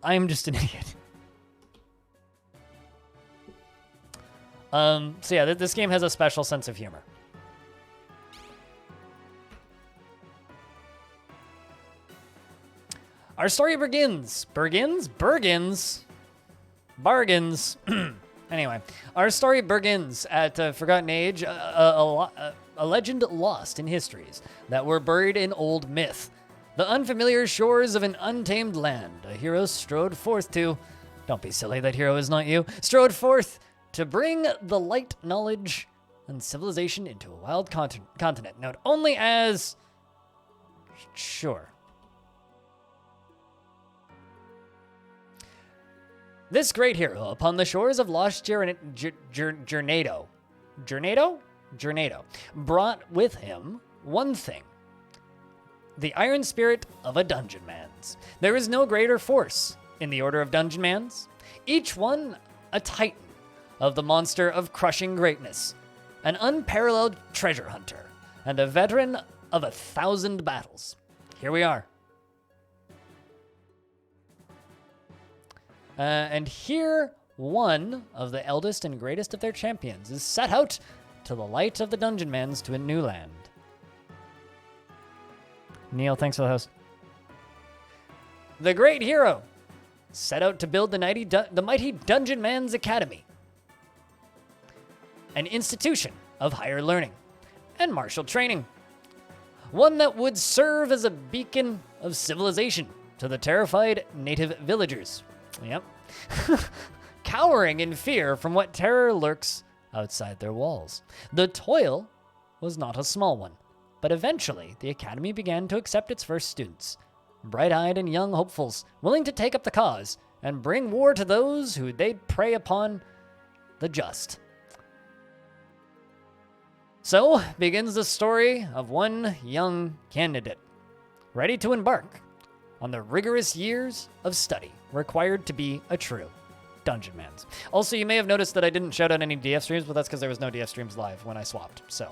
I'm just an idiot. So yeah, this game has a special sense of humor. Our story begins. Bargains. Anyway, our story begins at a forgotten age, a legend lost in histories that were buried in old myth. The unfamiliar shores of an untamed land a hero strode forth to. Don't be silly, that hero is not you. Strode forth to bring the light, knowledge, and civilization into a wild continent known only as. Sure. This great hero, upon the shores of lost Journado, brought with him one thing. The iron spirit of a Dungeonmans. There is no greater force in the order of Dungeonmans. Each one a titan of the monster of crushing greatness, an unparalleled treasure hunter, and a veteran of 1,000 battles. Here we are. And here, one of the eldest and greatest of their champions is set out to the light of the Dungeonmans to a new land. Neil, thanks for the host. The great hero set out to build the mighty Dungeonmans Academy, an institution of higher learning and martial training, one that would serve as a beacon of civilization to the terrified native villagers. Yep. Cowering in fear from what terror lurks outside their walls. The toil was not a small one, but eventually the academy began to accept its first students, bright-eyed and young hopefuls, willing to take up the cause and bring war to those who they'd prey upon the just. So begins the story of one young candidate, ready to embark on the rigorous years of study required to be a true Dungeonmans. Also, you may have noticed that I didn't shout out any DF streams, but that's because there was no DF streams live when I swapped, so.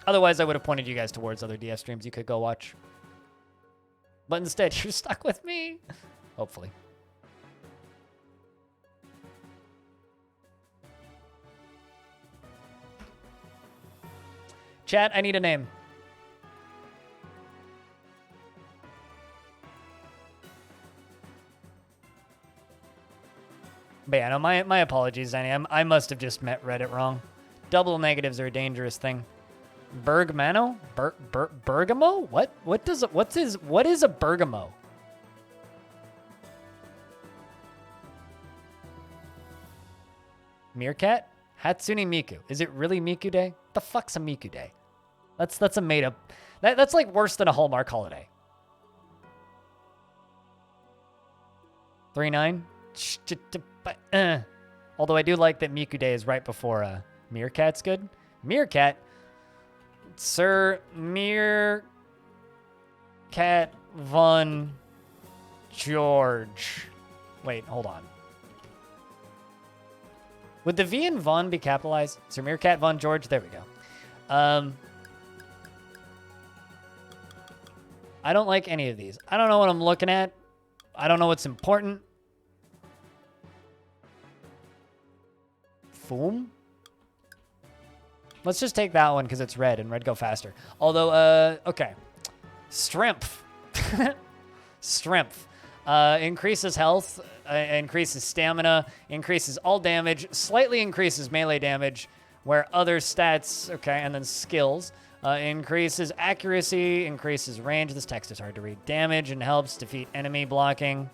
Otherwise, I would have pointed you guys towards other DF streams you could go watch. But instead, you're stuck with me. Hopefully. Chat, I need a name. But yeah, no, my apologies, Danny. I must have just read it wrong. Double negatives are a dangerous thing. Bergmano? Bergamo? What is a Bergamo? Meerkat? Hatsune Miku. Is it really Miku Day? What the fuck's a Miku Day? That's a made up. That's like worse than a Hallmark holiday. 3-9. Although I do like that Miku Day is right before Meerkat's good. Meerkat. Sir Meerkat von George. Wait, hold on. Would the V in Von be capitalized? Sir Meerkat von George? There we go. I don't like any of these. I don't know what I'm looking at. I don't know what's important. Foom? Let's just take that one because it's red and red go faster. Although, okay. Strength. Strength. Increases health, increases stamina, increases all damage, slightly increases melee damage, where other stats, okay, and then skills. Increases accuracy, increases range. This text is hard to read. Damage and helps defeat enemy blocking.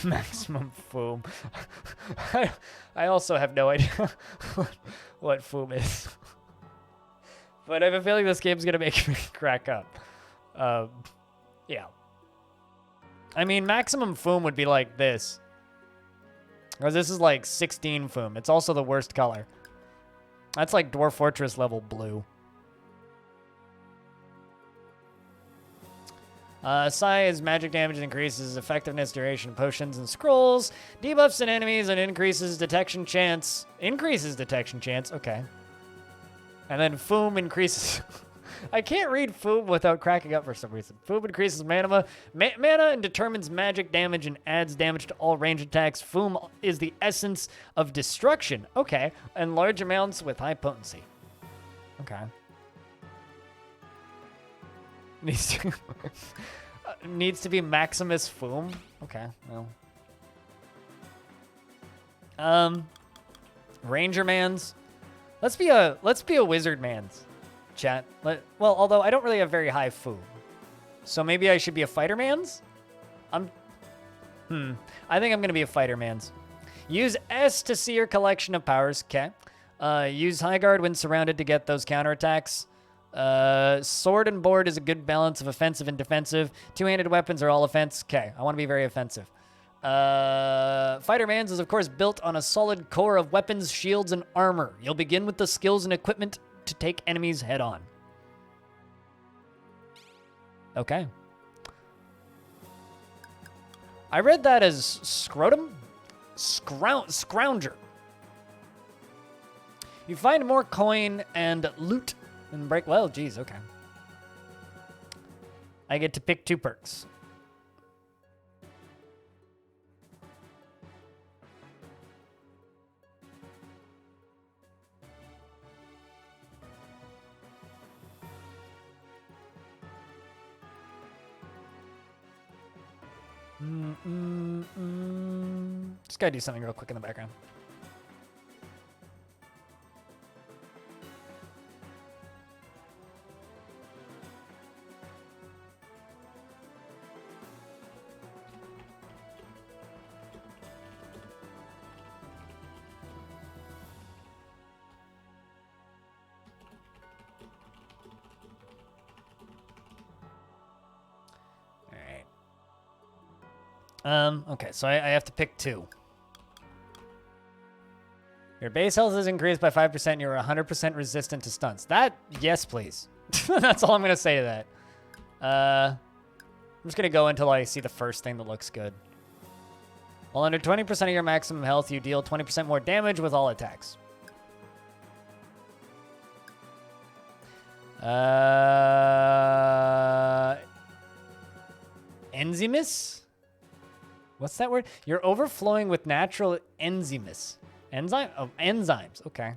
Maximum foom. I also have no idea what foom is. But I have a feeling this game's going to make me crack up. Yeah. I mean, maximum foom would be like this. Because this is like 16 foom. It's also the worst color. That's like Dwarf Fortress level blue. Size, magic damage increases effectiveness, duration, potions, and scrolls. Debuffs and enemies and increases detection chance. Increases detection chance, okay. And then Foom increases. I can't read Foom without cracking up for some reason. Foom increases mana and determines magic damage and adds damage to all range attacks. Foom is the essence of destruction. Okay. And large amounts with high potency. Okay. Needs to be Maximus Foom. Okay, well. Ranger Mans. Let's be a Wizard Mans. Chat. Well, although I don't really have very high Foom. So maybe I should be a Fighter Mans? I think I'm gonna be a Fighter Mans. Use S to see your collection of powers. Okay. Use High Guard when surrounded to get those counterattacks. Sword and board is a good balance of offensive and defensive. Two-handed weapons are all offense. Okay, I want to be very offensive. Fighter Mans is, of course, built on a solid core of weapons, shields, and armor. You'll begin with the skills and equipment to take enemies head on. Okay. I read that as scrotum? Scrounger. You find more coin and loot and break. Well, geez, okay. I get to pick 2 perks. Just gotta do something real quick in the background. Okay, so I have to pick 2. Your base health is increased by 5%. You're 100% resistant to stunts. That, yes, please. That's all I'm going to say to that. I'm just going to go until I see the first thing that looks good. While under 20% of your maximum health, you deal 20% more damage with all attacks. Enzymus? What's that word? You're overflowing with natural enzymes. Enzymes. Okay.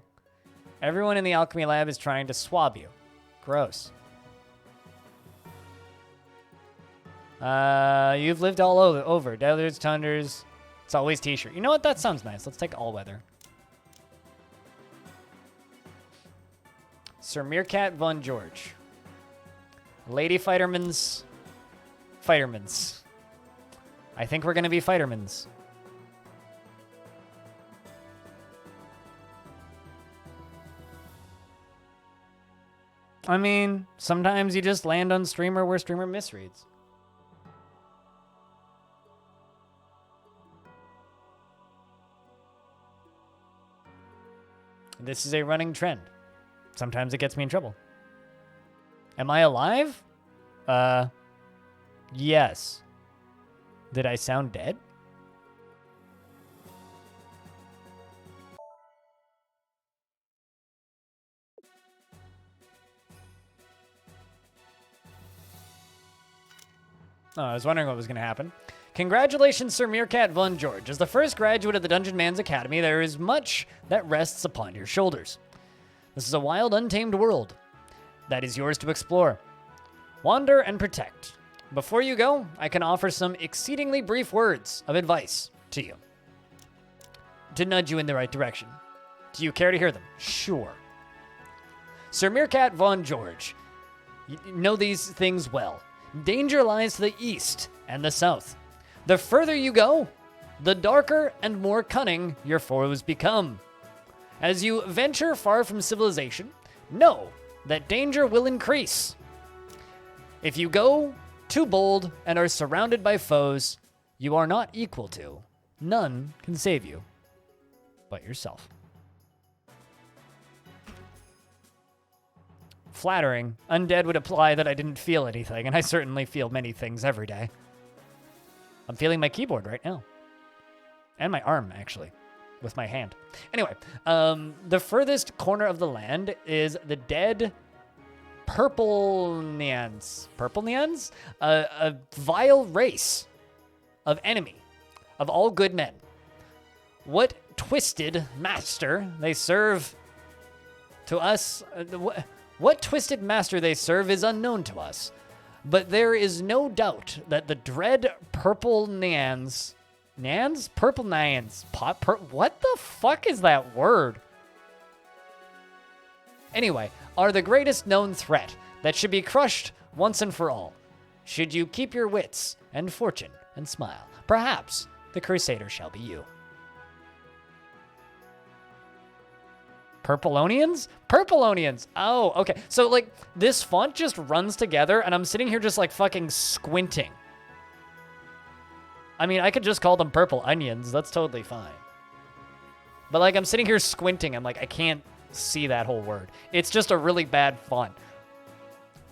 Everyone in the alchemy lab is trying to swab you. Gross. You've lived all over. Deserts, tundras. It's always t-shirt. You know what? That sounds nice. Let's take all weather. Sir Meerkat von George. Lady Fightermans. Fightermans. I think we're going to be Fightermans. I mean, sometimes you just land on streamer where streamer misreads. This is a running trend. Sometimes it gets me in trouble. Am I alive? Yes. Did I sound dead? Oh, I was wondering what was going to happen. Congratulations, Sir Meerkat von George. As the first graduate of the Dungeonmans Academy, there is much that rests upon your shoulders. This is a wild, untamed world that is yours to explore. Wander and protect. Before you go, I can offer some exceedingly brief words of advice to you to nudge you in the right direction. Do you care to hear them? Sure. Sir Meerkat von George, you know these things well. Danger lies to the east and the south. The further you go, the darker and more cunning your foes become. As you venture far from civilization, know that danger will increase. If you go too bold and are surrounded by foes you are not equal to, none can save you but yourself. Flattering. Undead would imply that I didn't feel anything, and I certainly feel many things every day. I'm feeling my keyboard right now. And my arm, actually. with my hand. Anyway, the furthest corner of the land is the dead Purple Nyans. Purple Nyans? A vile race of enemy, of all good men. What twisted master they serve to us, what twisted master they serve is unknown to us, but there is no doubt that the dread Purple Nyans, Purple Nyans, what the fuck is that word? Anyway, are the greatest known threat that should be crushed once and for all. Should you keep your wits and fortune and smile, perhaps the Crusader shall be you. Purpleonians? Purpleonians. Oh, okay. So, like, this font just runs together, and I'm sitting here just, like, fucking squinting. I mean, I could just call them purple onions. That's totally fine. But, like, I'm sitting here squinting. I'm like, I can't see that whole word. It's just a really bad font.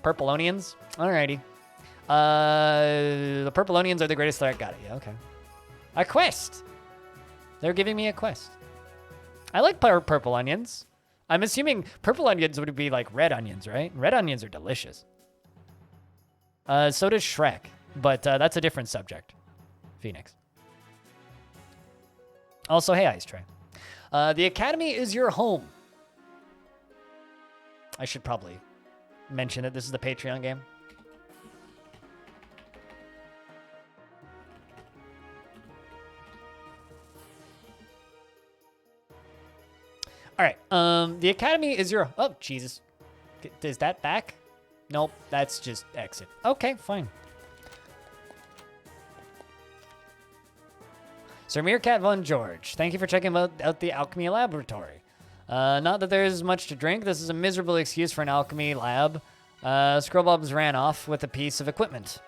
Purpleonians? Alrighty. The Purpleonians are the greatest threat. Got it. Yeah, okay. A quest. They're giving me a quest. I like purple onions. I'm assuming purple onions would be like red onions, right? Red onions are delicious. So does Shrek, but that's a different subject. Phoenix. Also, hey, Ice Tray. The Academy is your home. I should probably mention that this is the Patreon game. All right, the Academy is your... Oh, Jesus. Is that back? Nope, that's just exit. Okay, fine. Sir Meerkat Von George, thank you for checking out the Alchemy Laboratory. Not that there's much to drink. This is a miserable excuse for an alchemy lab. Scrubobs ran off with a piece of equipment.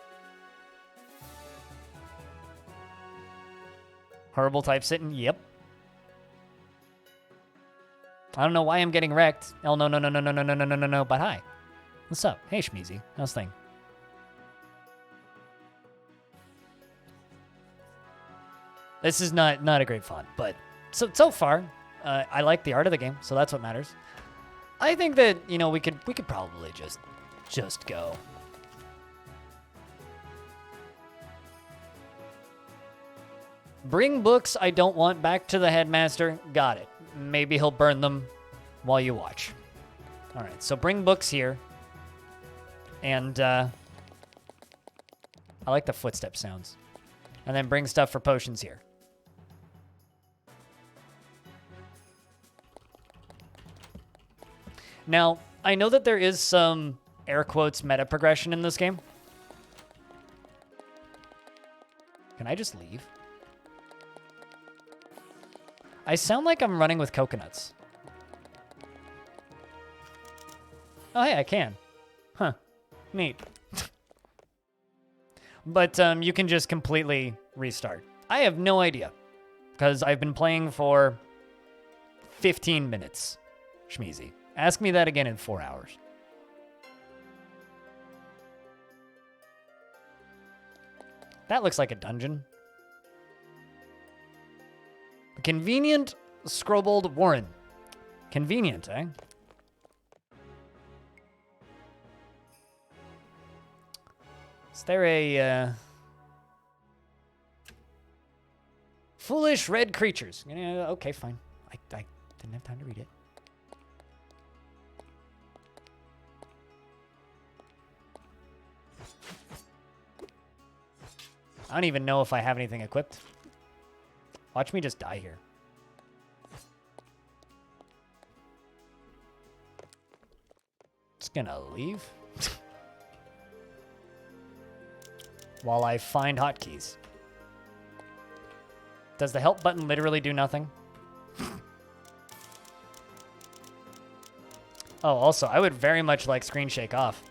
Horrible typesetting, yep. I don't know why I'm getting wrecked. Oh, no, but hi. What's up? Hey, Shmeezy. How's things? This is not a great font, but so far, I like the art of the game, so that's what matters. I think that, you know, we could probably just go. Bring books I don't want back to the headmaster. Got it. Maybe he'll burn them while you watch. All right, so bring books here. And I like the footstep sounds. And then bring stuff for potions here. Now, I know that there is some air quotes meta progression in this game. Can I just leave? I sound like I'm running with coconuts. Oh, hey, I can. Huh. Neat. But you can just completely restart. I have no idea, because I've been playing for 15 minutes. Shmeezy. Ask me that again in 4 hours. That looks like a dungeon. Convenient Scrobold Warren. Convenient, eh? Is there a... Foolish red creatures. Okay, fine. I didn't have time to read it. I don't even know if I have anything equipped. Watch me just die here. Just gonna leave. While I find hotkeys. Does the help button literally do nothing? Oh, also, I would very much like screen shake off.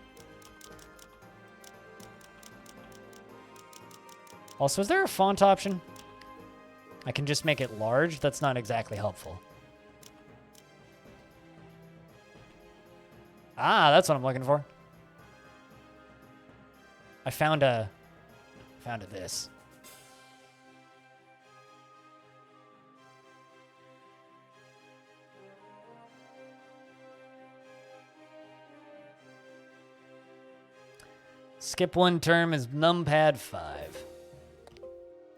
Also, is there a font option? I can just make it large? That's not exactly helpful. Ah, that's what I'm looking for. I found a this. Skip one term is numpad 5.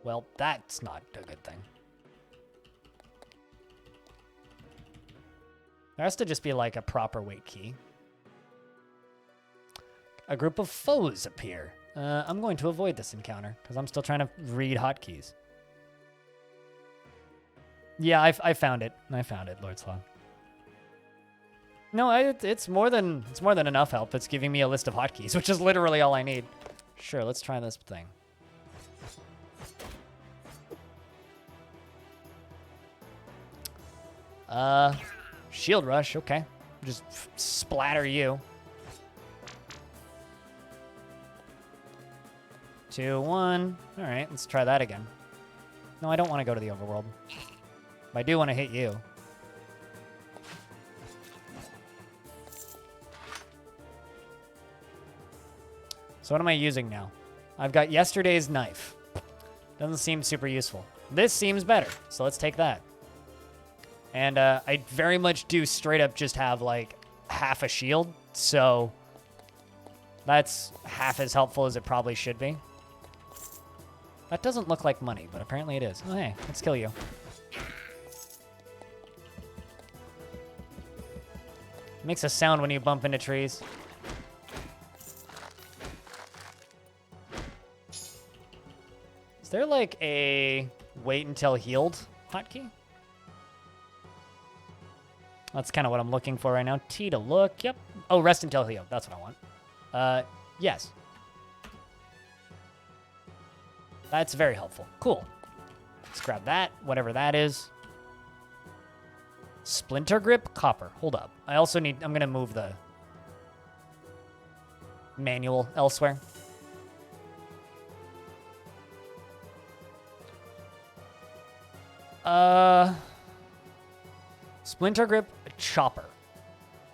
Well, that's not a good thing. There has to just be like a proper wait key. A group of foes appear. I'm going to avoid this encounter because I'm still trying to read hotkeys. Yeah, I found it. I found it, Lord Slog. No, it's more than enough help. It's giving me a list of hotkeys, which is literally all I need. Sure, let's try this thing. Shield rush, okay. Just splatter you. 2, 1. All right, let's try that again. No, I don't want to go to the overworld. But I do want to hit you. So what am I using now? I've got yesterday's knife. Doesn't seem super useful. This seems better, so let's take that. And I very much do straight up just have like half a shield, so that's half as helpful as it probably should be. That doesn't look like money, but apparently it is. Oh, hey, let's kill you. Makes a sound when you bump into trees. Is there like a wait until healed hotkey? That's kind of what I'm looking for right now. T to look. Yep. Oh, rest until healed. That's what I want. Yes. That's very helpful. Cool. Let's grab that, whatever that is. Splinter grip, copper. Hold up. I also need, I'm going to move the manual elsewhere. Splinter grip, chopper.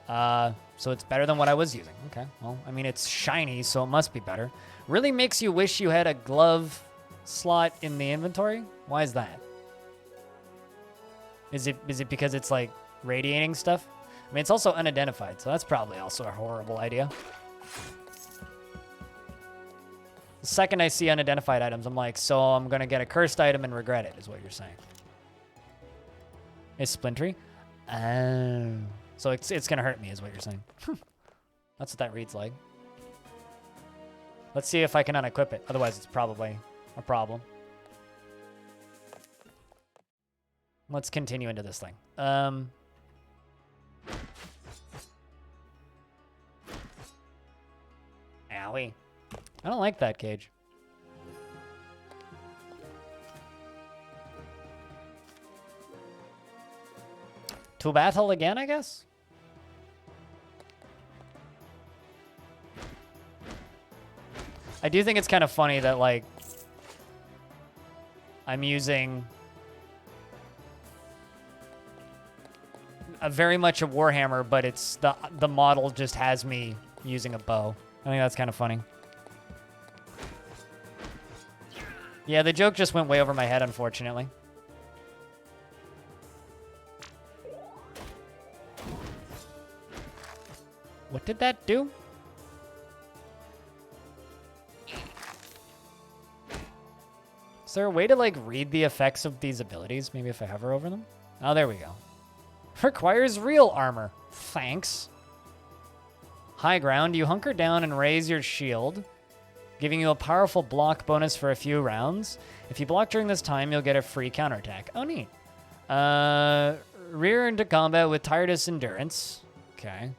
So it's better than what I was using. Okay, well, I mean, it's shiny, so it must be better. Really makes you wish you had a glove slot in the inventory? Why is that? Is it because it's like radiating stuff? I mean, it's also unidentified, so that's probably also a horrible idea. The second I see unidentified items, I'm like, so I'm gonna get a cursed item and regret it, is what you're saying. It's splintery? Oh. So it's gonna hurt me, is what you're saying. That's what that reads like. Let's see if I can unequip it. Otherwise, it's probably a problem. Let's continue into this thing. Owie. I don't like that cage. To battle again, I guess? I do think it's kind of funny that, like, I'm using very much a Warhammer, but it's the model just has me using a bow. I think that's kind of funny. Yeah, the joke just went way over my head, unfortunately. What did that do? Is there a way to, like, read the effects of these abilities? Maybe if I hover over them? Oh, there we go. Requires real armor. Thanks. High ground. You hunker down and raise your shield, giving you a powerful block bonus for a few rounds. If you block during this time, you'll get a free counterattack. Oh, neat. Rear into combat with tireless endurance. Okay.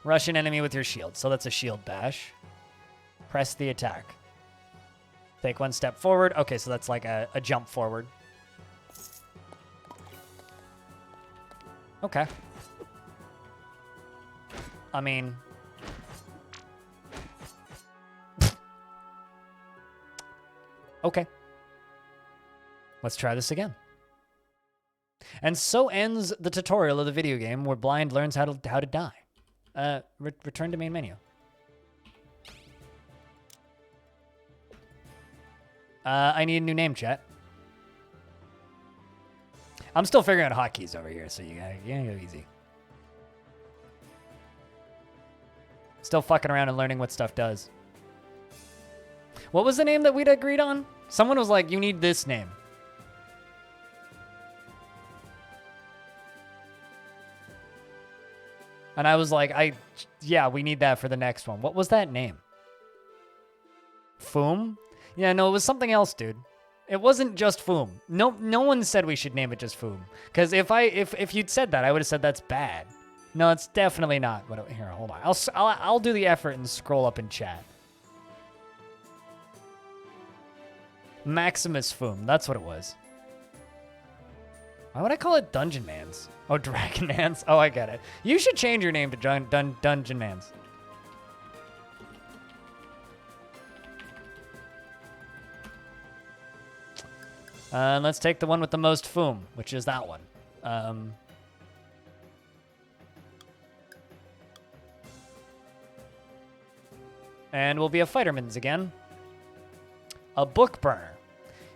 Rush an enemy with your shield. So that's a shield bash. Press the attack. Take one step forward. Okay, so that's like a jump forward. Okay. I mean... okay. Let's try this again. And so ends the tutorial of the video game where Blind learns how to die. Return to main menu. I need a new name, chat. I'm still figuring out hotkeys over here, so you gotta go easy. Still fucking around and learning what stuff does. What was the name that we'd agreed on? Someone was like, you need this name. And I was like, yeah, we need that for the next one. What was that name? Foom? Yeah, no, it was something else, dude. It wasn't just Foom. No one said we should name it just Foom. Because if you'd said that, I would have said that's bad. No, it's definitely not. But here, hold on. I'll do the effort and scroll up in chat. Maximus Foom. That's what it was. Why would I call it Dungeonmans? Oh, Dragonmans. Oh, I get it. You should change your name to Dungeonmans. Let's take the one with the most Foom, which is that one. And we'll be a Fighterman's again. A book burner.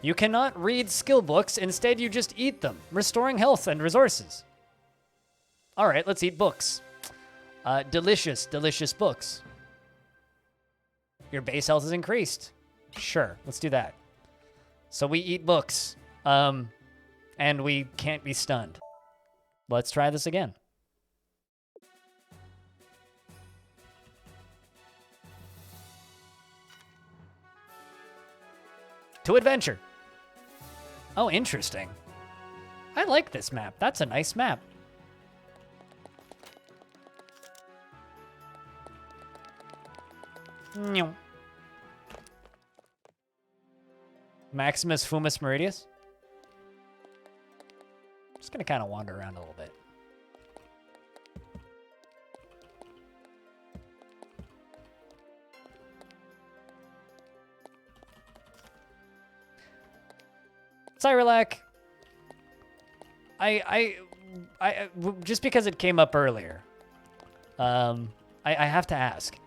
You cannot read skill books, instead you just eat them, restoring health and resources. All right, let's eat books. Delicious, delicious books. Your base health is increased. Sure, let's do that. So we eat books, and we can't be stunned. Let's try this again. To adventure. Oh, interesting. I like this map. That's a nice map. Maximus Fumus Meridius. Just gonna kind of wander around a little bit. Cyrolac. I just because it came up earlier, I have to ask,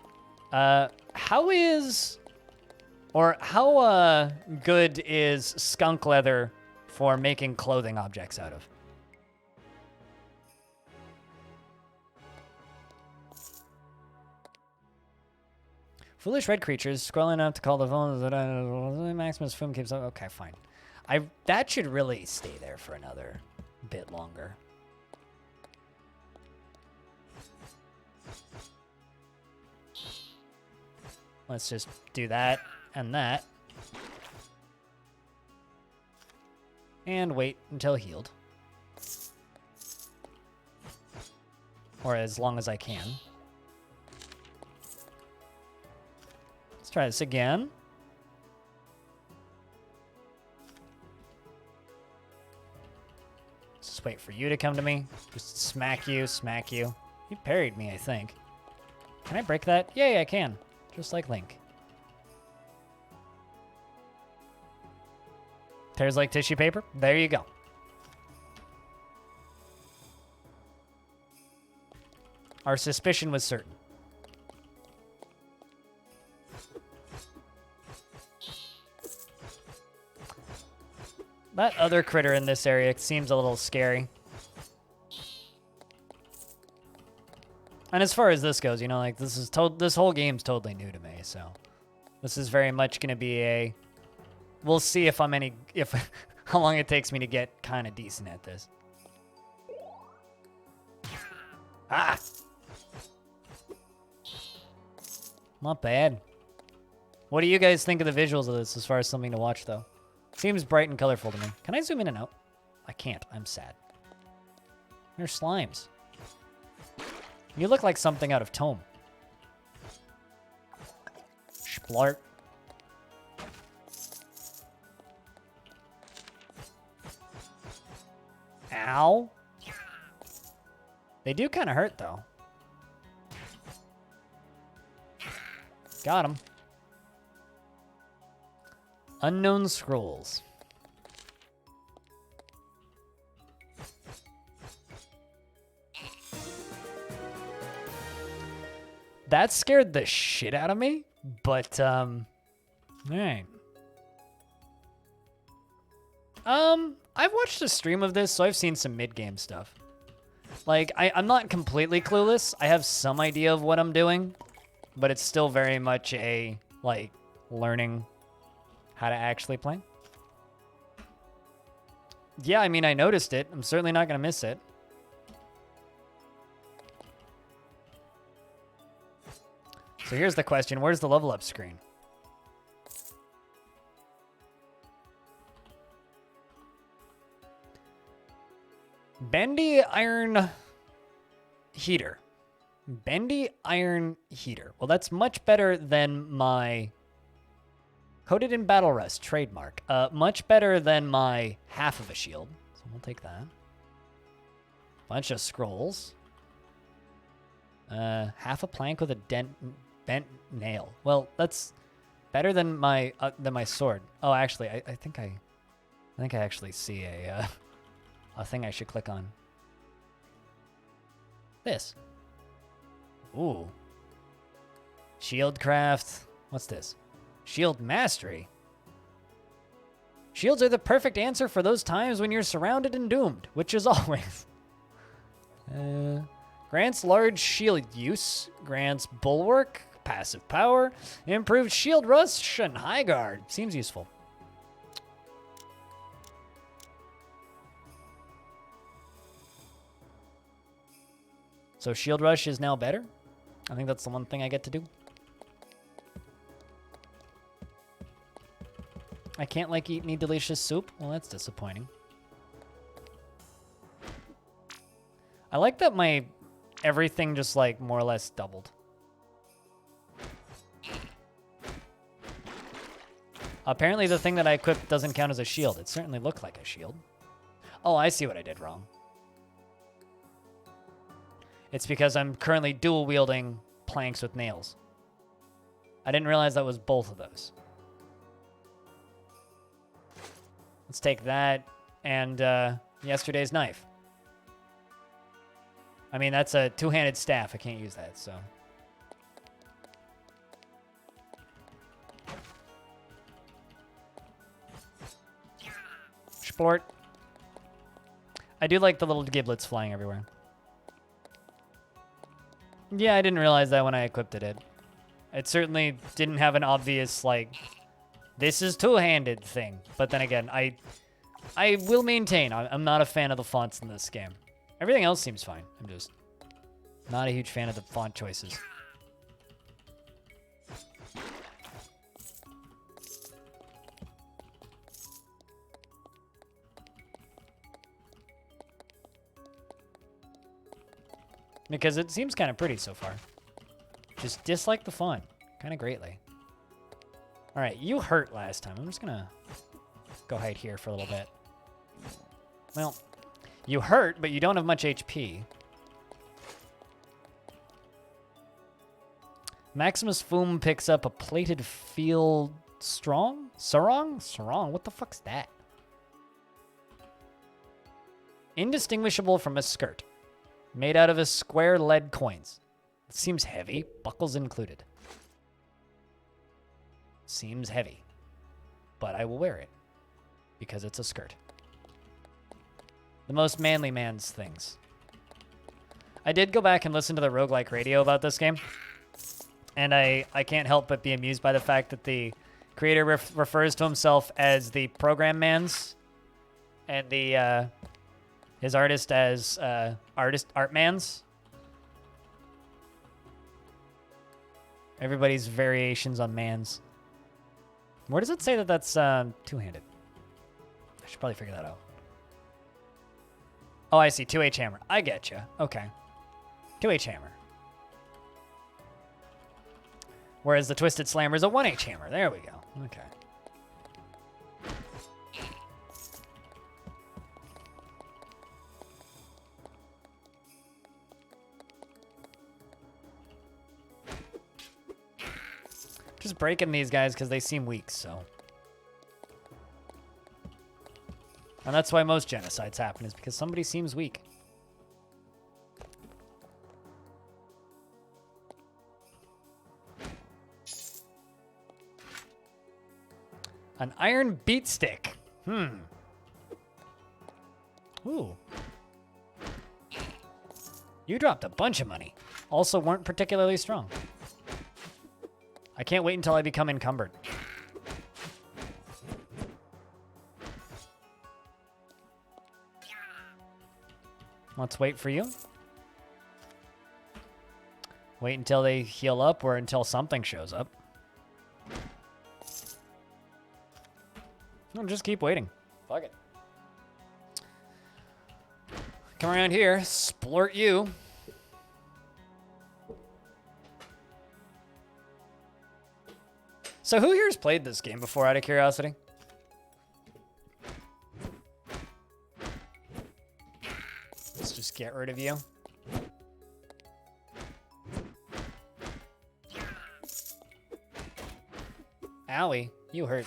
how good is skunk leather for making clothing objects out of? Foolish red creatures scrolling up to call the phone that Maximus Foom keeps up. Okay, fine. That should really stay there for another bit longer. Let's just do that and that. And wait until healed. Or as long as I can. Let's try this again. Just wait for you to come to me. Just smack you, smack you. You parried me, I think. Can I break that? Yeah, I can. Just like Link. Tears like tissue paper. There you go. Our suspicion was certain. That other critter in this area seems a little scary. And as far as this goes, you know, like this whole game's totally new to me, so this is very much going to be a we'll see if I'm how long it takes me to get kind of decent at this. Ah. Not bad. What do you guys think of the visuals of this as far as something to watch though? Seems bright and colorful to me. Can I zoom in and out? I can't. I'm sad. They're slimes. You look like something out of Tome. Splart. Ow. They do kind of hurt, though. Got him. Unknown scrolls. That scared the shit out of me, but, all right. I've watched a stream of this, so I've seen some mid-game stuff. Like, I'm not completely clueless. I have some idea of what I'm doing. but it's still very much a, like, learning how to actually play. Yeah, I mean, I noticed it. I'm certainly not going to miss it. So here's the question. Where's the level up screen? Bendy iron heater. Bendy iron heater. Well, that's much better than my coated in battle rust trademark. Much better than my half of a shield. So we'll take that. Bunch of scrolls. Half a plank with a bent nail. Well, that's better than my sword. Oh, actually, I think I actually see a thing I should click on. This. Ooh. Shield craft. What's this? Shield mastery. Shields are the perfect answer for those times when you're surrounded and doomed, which is always. Grants large shield use. Grants bulwark, passive power, improved shield rush, and high guard. Seems useful. So shield rush is now better? I think that's the one thing I get to do. I can't, like, eat any delicious soup? Well, that's disappointing. I like that my everything just, like, more or less doubled. Apparently the thing that I equipped doesn't count as a shield. It certainly looked like a shield. Oh, I see what I did wrong. It's because I'm currently dual wielding planks with nails. I didn't realize that was both of those. Let's take that and yesterday's knife. I mean, that's a two-handed staff. I can't use that, so. Sport. I do like the little giblets flying everywhere. Yeah, I didn't realize that when I equipped it. It certainly didn't have an obvious, like, this is two-handed thing. But then again, I will maintain, I'm not a fan of the fonts in this game. Everything else seems fine. I'm just not a huge fan of the font choices. Because it seems kind of pretty so far. Just dislike the font kind of greatly. All right, you hurt last time. I'm just going to go hide here for a little bit. Well, you hurt, but you don't have much HP. Maximus Foom picks up a plated field strong? Sarong? Sarong? What the fuck's that? Indistinguishable from a skirt. Made out of a square lead coins. It seems heavy. Buckles included. Seems heavy. But I will wear it. Because it's a skirt. The most manly man's things. I did go back and listen to the roguelike radio about this game. And I can't help but be amused by the fact that the creator refers to himself as the program mans. And the his artist as art mans. Everybody's variations on mans. Where does it say that that's two-handed? I should probably figure that out. Oh, I see. 2H hammer. I get you. Okay. 2H hammer. Whereas the Twisted Slammer is a 1H hammer. There we go. Okay. Just breaking these guys because they seem weak, so. And that's why most genocides happen, is because somebody seems weak. An iron beat stick. Ooh. You dropped a bunch of money. Also weren't particularly strong. I can't wait until I become encumbered. Let's wait for you. Wait until they heal up or until something shows up. No, just keep waiting. Fuck it. Come around here, splurt you. So who here's played this game before, out of curiosity? Let's just get rid of you. Owie, you hurt.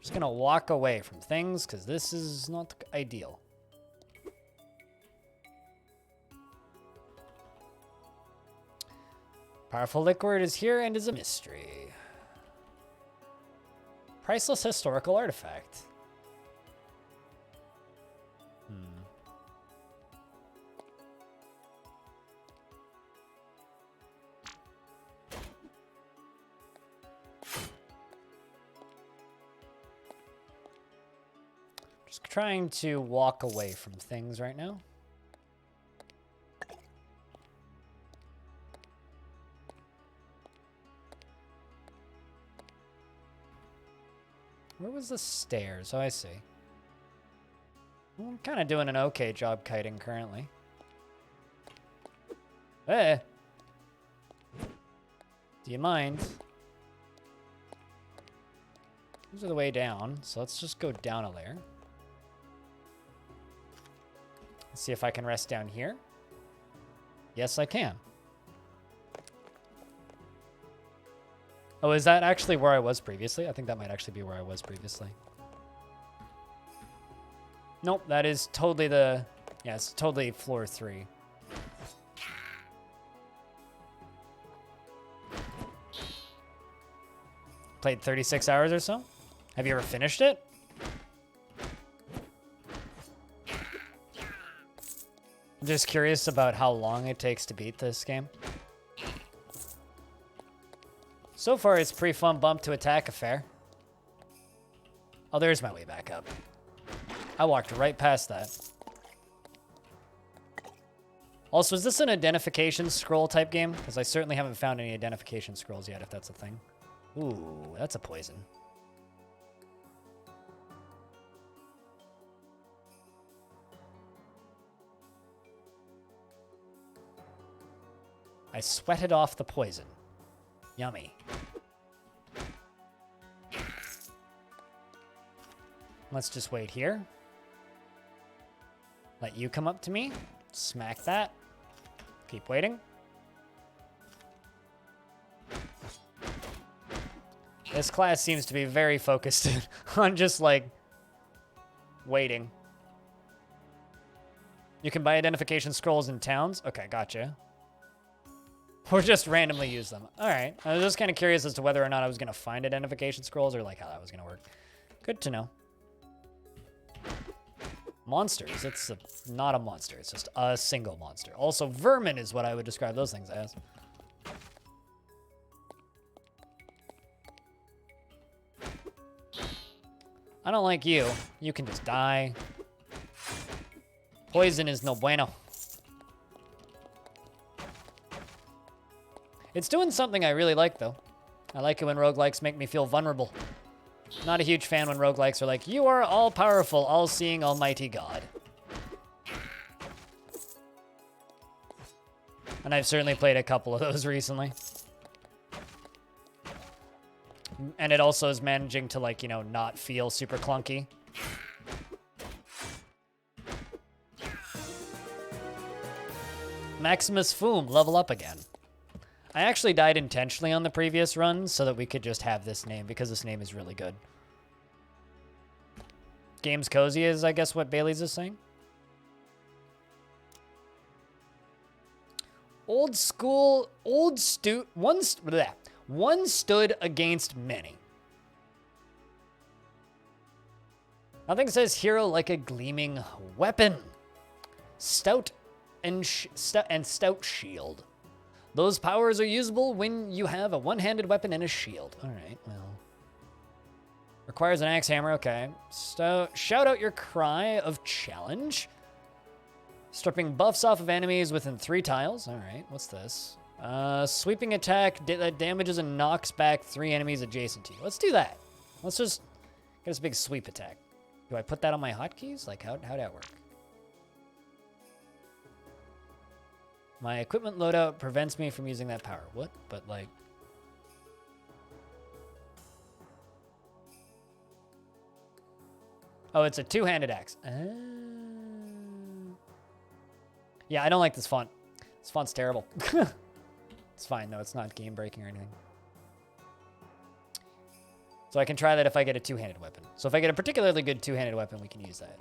Just gonna walk away from things because this is not ideal. Powerful liquid is here and is a mystery. Priceless historical artifact. Just trying to walk away from things right now. Where was the stairs? Oh, I see. Well, I'm kind of doing an okay job kiting currently. Hey! Do you mind? These are the way down, so let's just go down a layer. Let's see if I can rest down here. Yes, I can. Oh, is that actually where I was previously? I think that might actually be where I was previously. Nope, that is totally the... Yeah, it's totally floor 3. Played 36 hours or so? Have you ever finished it? I'm just curious about how long it takes to beat this game. So far, it's a pretty fun bump to attack affair. Oh, there's my way back up. I walked right past that. Also, is this an identification scroll type game? Because I certainly haven't found any identification scrolls yet, if that's a thing. Ooh, that's a poison. I sweated off the poison. Yummy. Let's just wait here. Let you come up to me. Smack that. Keep waiting. This class seems to be very focused on just, like, waiting. You can buy identification scrolls in towns? Okay, gotcha. Or just randomly use them. All right. I was just kind of curious as to whether or not I was going to find identification scrolls or, like, how that was going to work. Good to know. Monsters. It's not a monster. It's just a single monster. Also, vermin is what I would describe those things as. I don't like you. You can just die. Poison is no bueno. It's doing something I really like, though. I like it when roguelikes make me feel vulnerable. Not a huge fan when roguelikes are like, you are all-powerful, all-seeing, almighty God. And I've certainly played a couple of those recently. And it also is managing to, like, you know, not feel super clunky. Maximus Foom, level up again. I actually died intentionally on the previous run so that we could just have this name, because this name is really good. Game's cozy is, I guess, what Bailey's is saying. Old school, one stood against many. Nothing says hero like a gleaming weapon. Stout and stout shield. Those powers are usable when you have a one-handed weapon and a shield. All right, well. Requires an axe hammer, okay. Shout out your cry of challenge. Stripping buffs off of enemies within 3 tiles. All right, what's this? Sweeping attack that damages and knocks back 3 enemies adjacent to you. Let's do that. Let's just get this big sweep attack. Do I put that on my hotkeys? Like, how'd that work? My equipment loadout prevents me from using that power. What? But, like... Oh, it's a 2-handed axe. Yeah, I don't like this font. This font's terrible. It's fine, though. It's not game-breaking or anything. So I can try that if I get a 2-handed weapon. So if I get a particularly good 2-handed weapon, we can use that.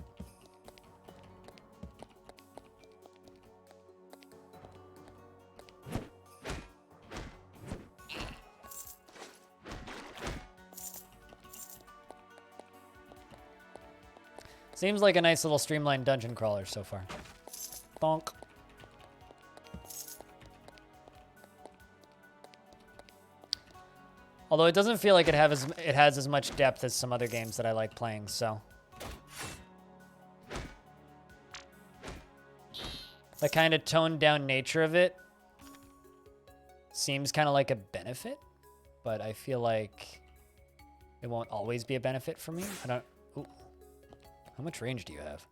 Seems like a nice little streamlined dungeon crawler so far. Bonk. Although it doesn't feel like it has as much depth as some other games that I like playing, so. The kind of toned down nature of it seems kind of like a benefit, but I feel like it won't always be a benefit for me. I don't... Ooh. How much range do you have?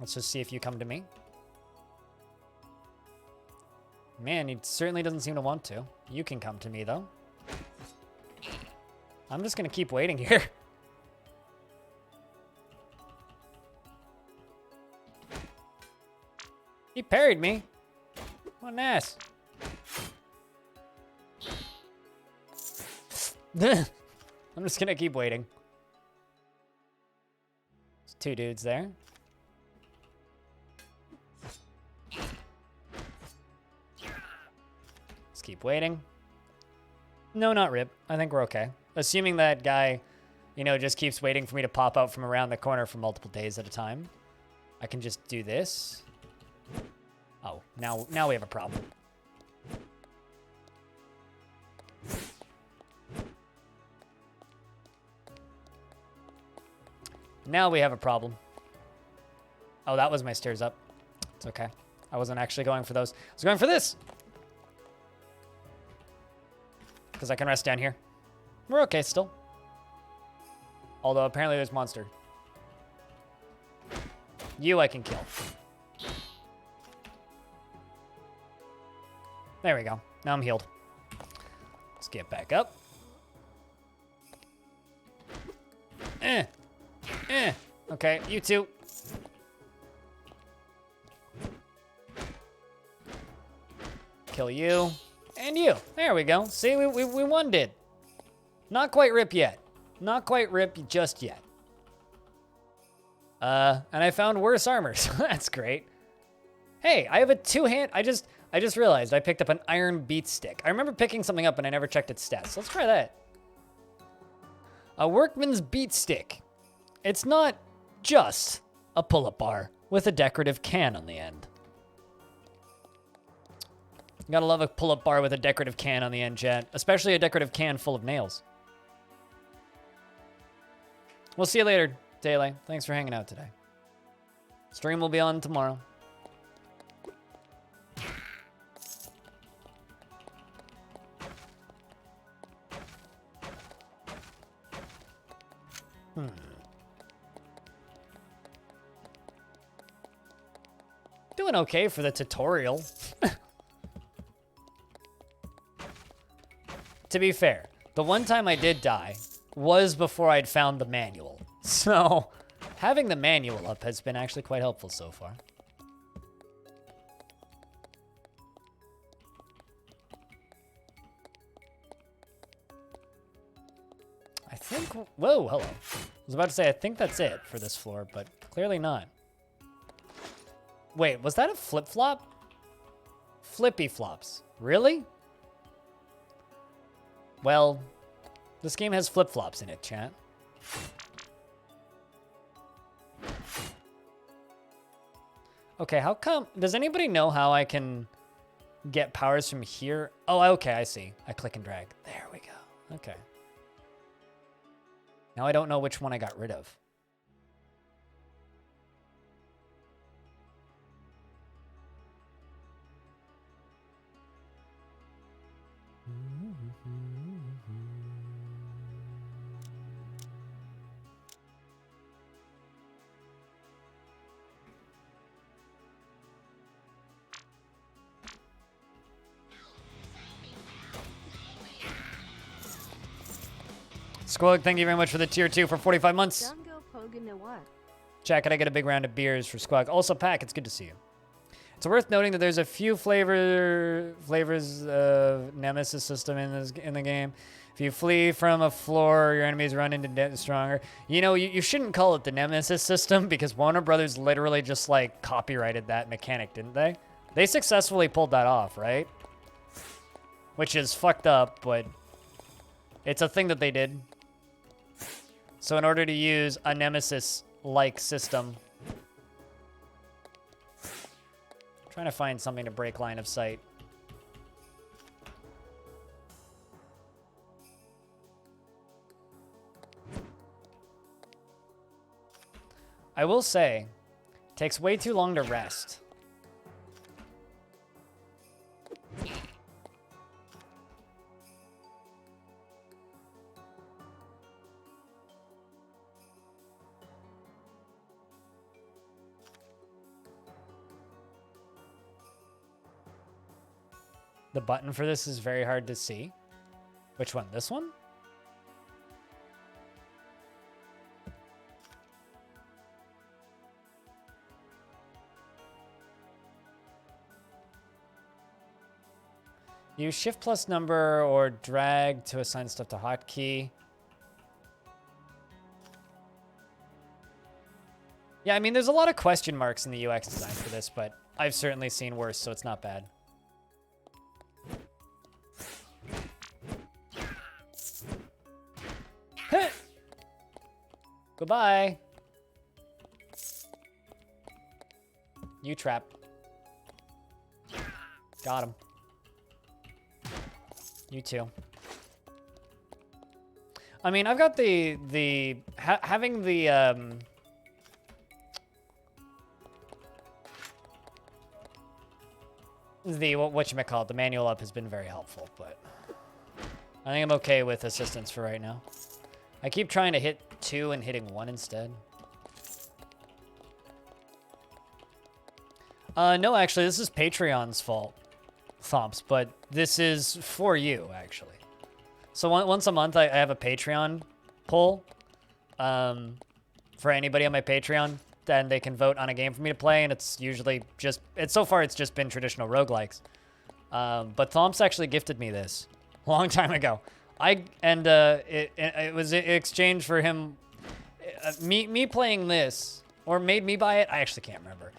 Let's just see if you come to me. Man, he certainly doesn't seem to want to. You can come to me, though. I'm just gonna keep waiting here. He parried me. What an ass. I'm just gonna keep waiting. There's 2 dudes there. Let's keep waiting. No, not rip. I think we're okay. Assuming that guy, you know, just keeps waiting for me to pop out from around the corner for multiple days at a time. I can just do this. Oh, now we have a problem. Now we have a problem. Oh, that was my stairs up. It's okay. I wasn't actually going for those. I was going for this. Because I can rest down here. We're okay still. Although apparently there's monster. You I can kill. There we go. Now I'm healed. Let's get back up. Okay, you two. Kill you. And you. There we go. See, we won did. Not quite rip yet. Not quite rip just yet. And I found worse armor, so that's great. Hey, I have a 2-hand... I just realized I picked up an iron beat stick. I remember picking something up and I never checked its stats. Let's try that. A workman's beat stick. It's not just a pull-up bar with a decorative can on the end. You gotta love a pull-up bar with a decorative can on the end, chat. Especially a decorative can full of nails. We'll see you later, Dele. Thanks for hanging out today. Stream will be on tomorrow. Doing okay for the tutorial. To be fair, the one time I did die was before I'd found the manual. So, having the manual up has been actually quite helpful so far. I think... Whoa, hello. I was about to say, I think that's it for this floor, but clearly not. Wait, was that a flip-flop? Flippy flops. Really? Well, this game has flip-flops in it, chat. Okay, how come... Does anybody know how I can get powers from here? Oh, okay, I see. I click and drag. There we go. Okay. Now I don't know which one I got rid of. Squog, thank you very much for the tier 2 for 45 months. Chat, could I get a big round of beers for Squog? Also, Pack, it's good to see you. It's worth noting that there's a few flavors of Nemesis system in the game. If you flee from a floor, your enemies run into dead stronger. You know, you shouldn't call it the Nemesis system because Warner Brothers literally just like copyrighted that mechanic, didn't they? They successfully pulled that off, right? Which is fucked up, but it's a thing that they did. So in order to use a Nemesis-like system, trying to find something to break line of sight. I will say, it takes way too long to rest. The button for this is very hard to see. Which one? This one? Use shift plus number or drag to assign stuff to hotkey. Yeah, I mean, there's a lot of question marks in the UX design for this, but I've certainly seen worse, so it's not bad. Goodbye. You trap. Got him. You too. I mean, I've got having the whatchamacallit, the manual up has been very helpful, but I think I'm okay with assistance for right now. I keep trying to hit 2 and hitting 1 instead. No, actually, this is Patreon's fault, Thomps, but this is for you, actually. So once a month, I have a Patreon poll for anybody on my Patreon. Then they can vote on a game for me to play, and it's usually just... so far, it's just been traditional roguelikes. But Thomps actually gifted me this a long time ago. It was in exchange for him, me playing this, or made me buy it. I actually can't remember.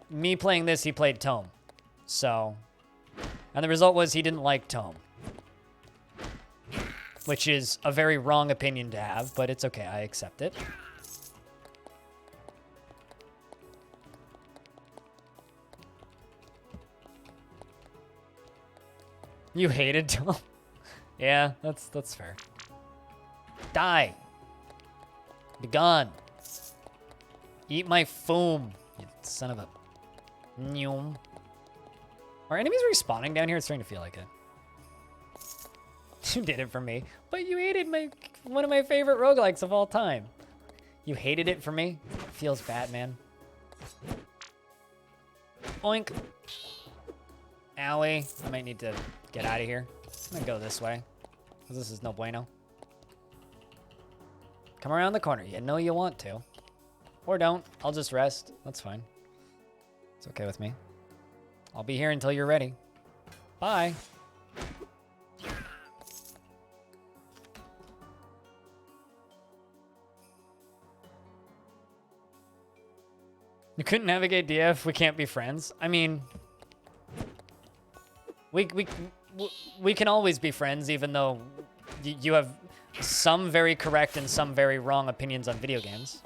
Me playing this, he played Tome. So, and the result was he didn't like Tome, which is a very wrong opinion to have, but it's okay. I accept it. You hated Tome? Yeah, that's fair. Die. Be gone. Eat my foam, you son of a... Nyum. Are enemies respawning down here? It's starting to feel like it. You did it for me. But you hated one of my favorite roguelikes of all time. You hated it for me? It feels bad, man. Oink. Owie. I might need to get out of here. I'm gonna go this way, because this is no bueno. Come around the corner. You know you want to. Or don't. I'll just rest. That's fine. It's okay with me. I'll be here until you're ready. Bye. You couldn't navigate DF. We can't be friends. I mean, we can always be friends, even though you have some very correct and some very wrong opinions on video games.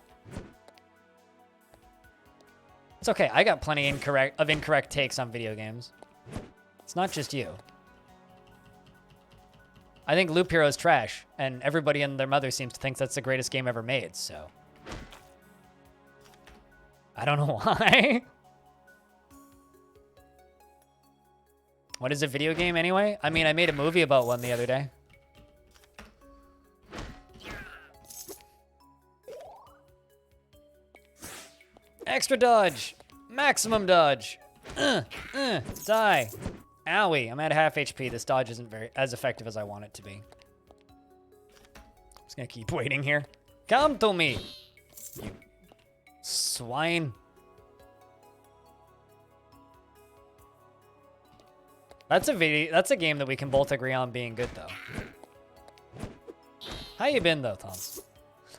It's okay. I got plenty of incorrect takes on video games. It's not just you. I think Loop Hero is trash, and everybody and their mother seems to think that's the greatest game ever made, so. I don't know why. What is a video game anyway? I mean, I made a movie about one the other day. Extra dodge. Maximum dodge. Die. Owie. I'm at half HP. This dodge isn't as effective as I want it to be. I'm just gonna keep waiting here. Come to me, you swine. That's a game that we can both agree on being good, though. How you been, though, Tom?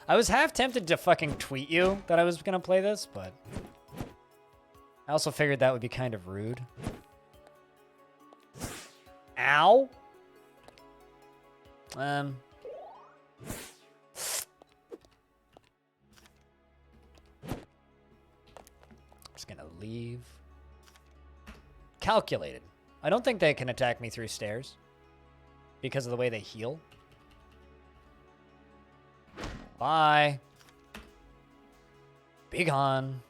I was half tempted to fucking tweet you that I was gonna play this, but I also figured that would be kind of rude. Ow. Just gonna leave. Calculated. I don't think they can attack me through stairs because of the way they heal. Bye. Be gone.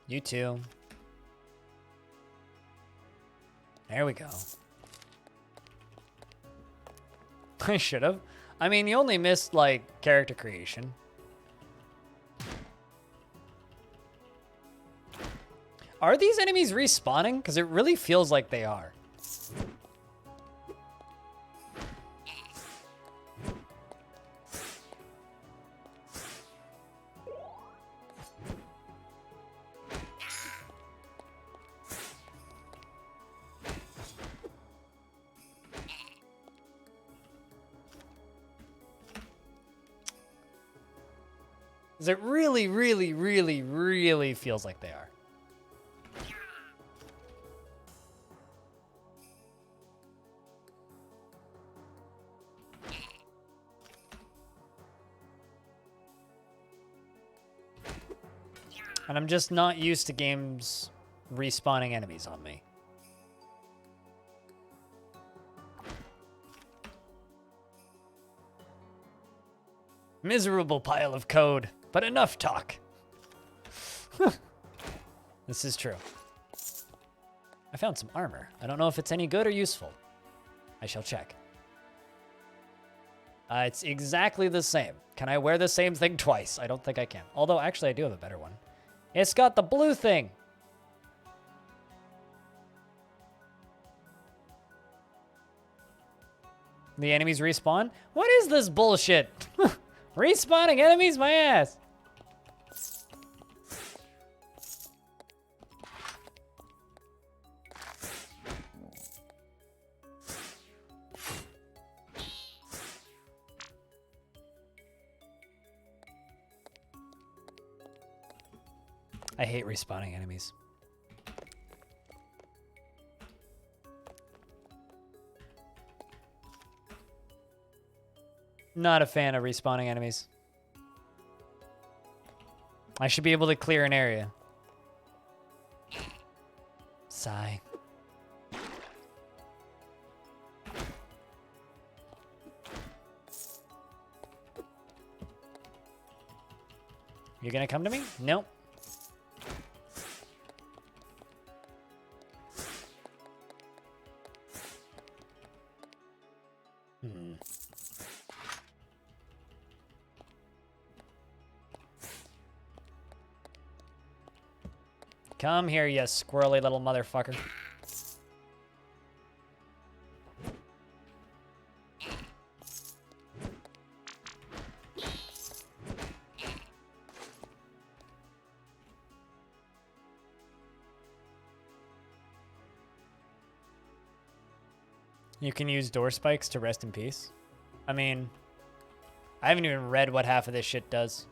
You too. There we go. I should have. I mean, you only missed, like, character creation. Are these enemies respawning? Because it really feels like they are. Because it really, really, really, really feels like they are. And I'm just not used to games respawning enemies on me. Miserable pile of code, but enough talk. This is true. I found some armor. I don't know if it's any good or useful. I shall check. It's exactly the same. Can I wear the same thing twice? I don't think I can. Although, actually, I do have a better one. It's got the blue thing. The enemies respawn? What is this bullshit? Respawning enemies? My ass. I hate respawning enemies. Not a fan of respawning enemies. I should be able to clear an area. Sigh. You gonna come to me? Nope. Come here, you squirrely little motherfucker. You can use door spikes to rest in peace. I mean, I haven't even read what half of this shit does.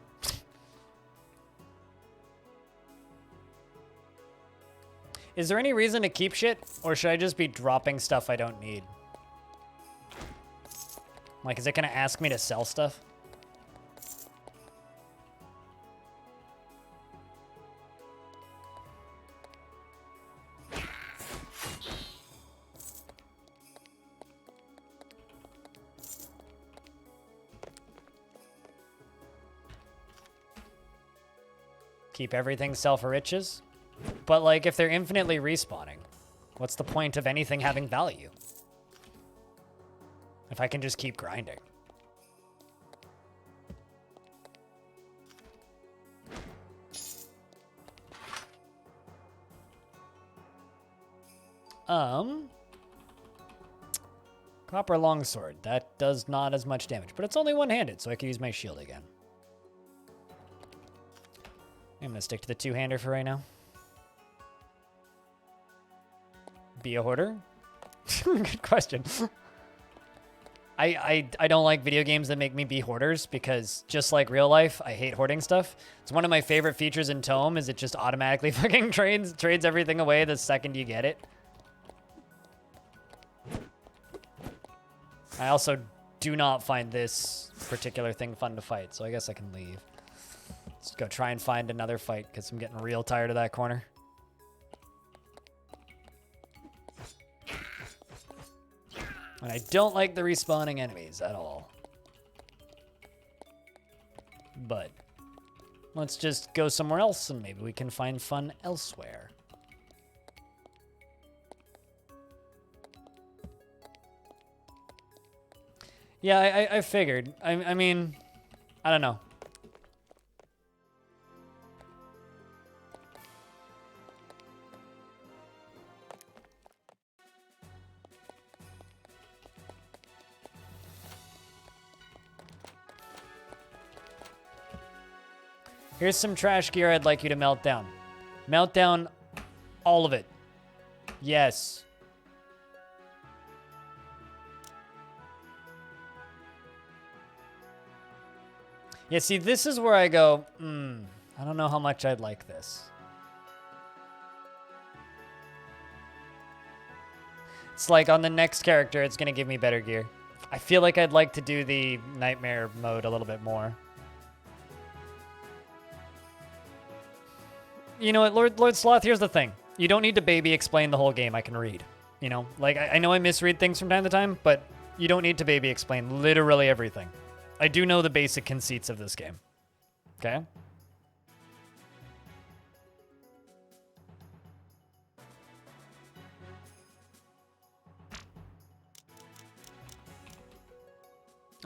Is there any reason to keep shit? Or should I just be dropping stuff I don't need? Like, is it gonna ask me to sell stuff? Keep everything sell for riches? But, like, if they're infinitely respawning, what's the point of anything having value? If I can just keep grinding. Copper longsword. That does not as much damage, but it's only one-handed, so I can use my shield again. I'm gonna stick to the two-hander for right now. Be a hoarder? Good question. I don't like video games that make me be hoarders because just like real life, I hate hoarding stuff. It's one of my favorite features in Tome is it just automatically fucking trades everything away the second you get it. I also do not find this particular thing fun to fight, so I guess I can leave. Let's go try and find another fight because I'm getting real tired of that corner. And I don't like the respawning enemies at all. But let's just go somewhere else and maybe we can find fun elsewhere. Yeah, I figured. I mean, I don't know. Here's some trash gear I'd like you to melt down. Melt down all of it. Yes. Yeah, see, this is where I go, I don't know how much I'd like this. It's like on the next character, it's going to give me better gear. I feel like I'd like to do the nightmare mode a little bit more. You know what, Lord Sloth, here's the thing. You don't need to baby explain the whole game. I can read. You know, like, I know I misread things from time to time, but you don't need to baby explain literally everything. I do know the basic conceits of this game. Okay?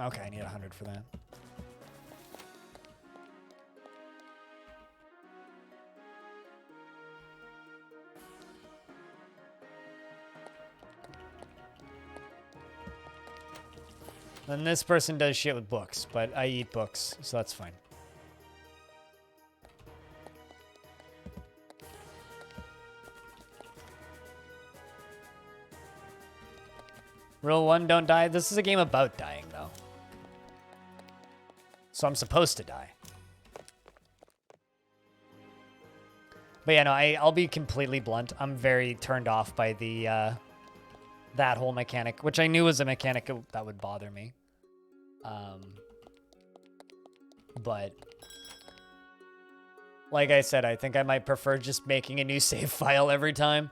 Okay, I need 100 for that. Then this person does shit with books, but I eat books, so that's fine. Rule 1, don't die. This is a game about dying, though. So I'm supposed to die. But yeah, no, I'll be completely blunt. I'm very turned off by the, that whole mechanic, which I knew was a mechanic that would bother me. But like I said, I think I might prefer just making a new save file every time.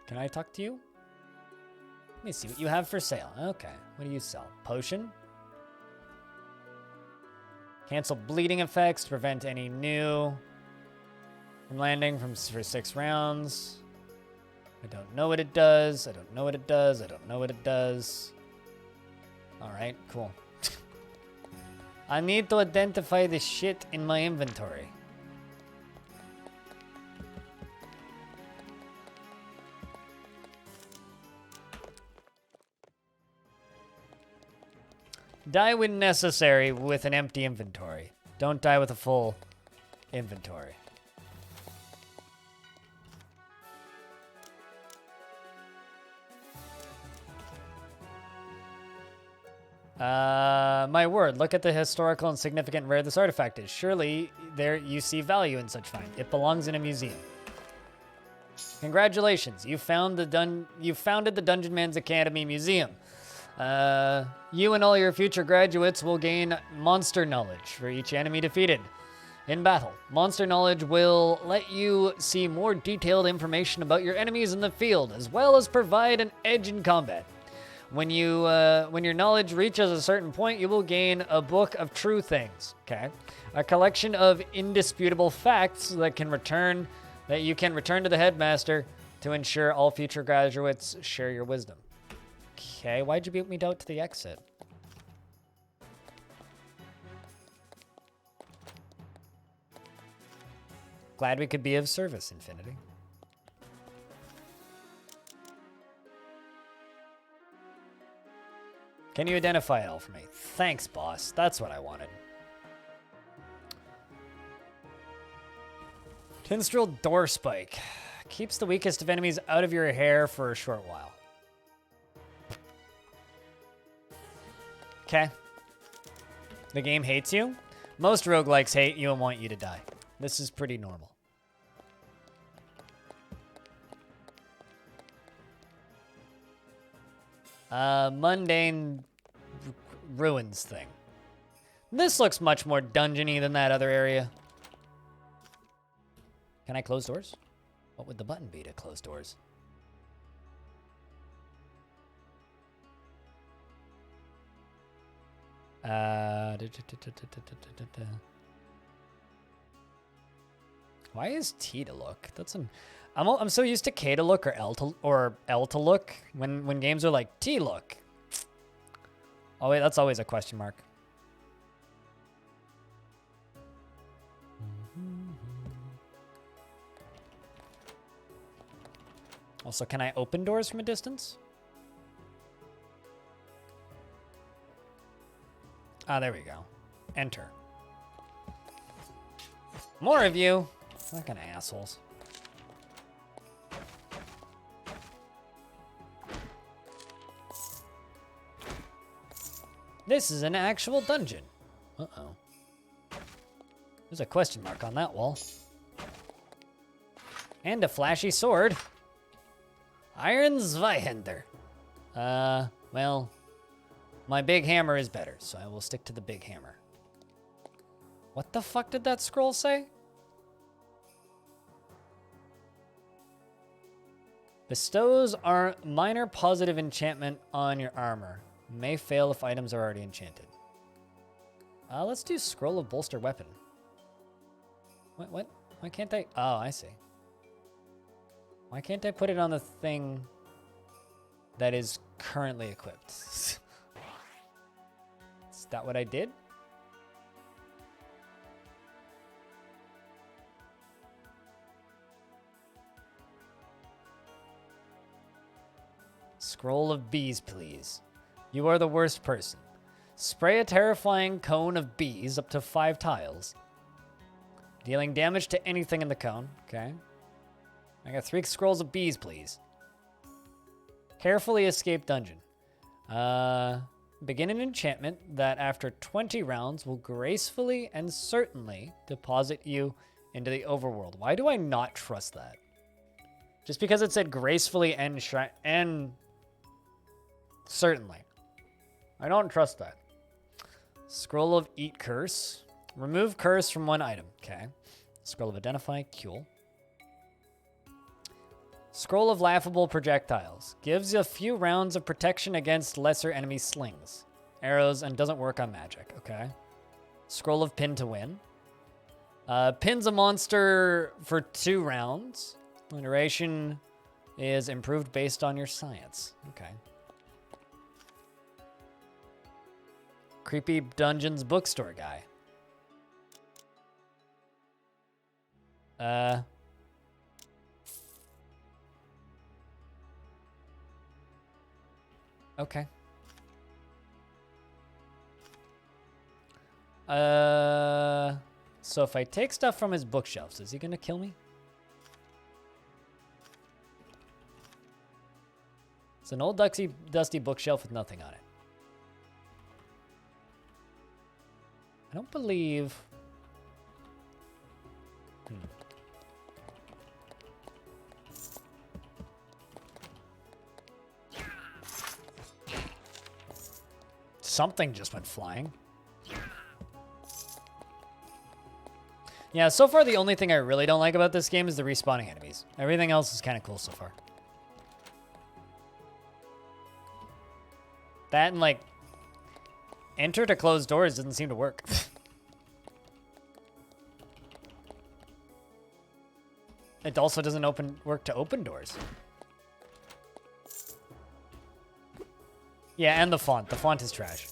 Can I talk to you? Let me see what you have for sale. Okay, what do you sell? Potion? Cancel bleeding effects to prevent any new from landing for 6 rounds. I don't know what it does. I don't know what it does. I don't know what it does. All right, cool. I need to identify the shit in my inventory. Die when necessary with an empty inventory. Don't die with a full inventory. My word, look at the historical and significant rare this artifact is. Surely there you see value in such find. It belongs in a museum. Congratulations, you founded the Dungeonmans Academy Museum. You and all your future graduates will gain monster knowledge for each enemy defeated in battle. Monster knowledge will let you see more detailed information about your enemies in the field, as well as provide an edge in combat. When your knowledge reaches a certain point, you will gain a book of true things. Okay, a collection of indisputable facts that you can return to the headmaster to ensure all future graduates share your wisdom. Okay, why'd you beat me out to the exit? Glad we could be of service, Infinity. Can you identify it all for me? Thanks, boss. That's what I wanted. Tinstrel Door Spike. Keeps the weakest of enemies out of your hair for a short while. Okay. The game hates you. Most roguelikes hate you and want you to die. This is pretty normal. Mundane ruins thing. This looks much more dungeony than that other area. Can I close doors? What would the button be to close doors? Why is T to look? That's an. I'm so used to K to look or L to look when games are like T look. Oh wait, that's always a question mark. Also, can I open doors from a distance? Ah, there we go. Enter. More of you. What kind of assholes. This is an actual dungeon. Uh-oh. There's a question mark on that wall. And a flashy sword. Iron Zweihänder. Well, my big hammer is better, so I will stick to the big hammer. What the fuck did that scroll say? Bestows are minor positive enchantment on your armor. May fail if items are already enchanted. Let's do Scroll of Bolster Weapon. What? Why can't I? Oh, I see. Why can't I put it on the thing that is currently equipped? Is that what I did? Scroll of Bees, please. You are the worst person. Spray a terrifying cone of bees up to 5 tiles. Dealing damage to anything in the cone. Okay. I got 3 scrolls of bees, please. Carefully escape dungeon. Begin an enchantment that after 20 rounds will gracefully and certainly deposit you into the overworld. Why do I not trust that? Just because it said gracefully and certainly. I don't trust that. Scroll of Eat Curse. Remove curse from 1 item. Okay. Scroll of Identify. Cool. Scroll of Laughable Projectiles. Gives a few rounds of protection against lesser enemy slings, arrows, and doesn't work on magic. Okay. Scroll of Pin to Win. Pins a monster for 2 rounds. The duration is improved based on your science. Okay. Creepy Dungeons bookstore guy. Okay. So if I take stuff from his bookshelves, is he gonna kill me? It's an old dusty bookshelf with nothing on it. I don't believe... Something just went flying. Yeah, so far the only thing I really don't like about this game is the respawning enemies. Everything else is kind of cool so far. That and, like, enter to close doors doesn't seem to work. It also doesn't work to open doors. Yeah, and the font. The font is trash.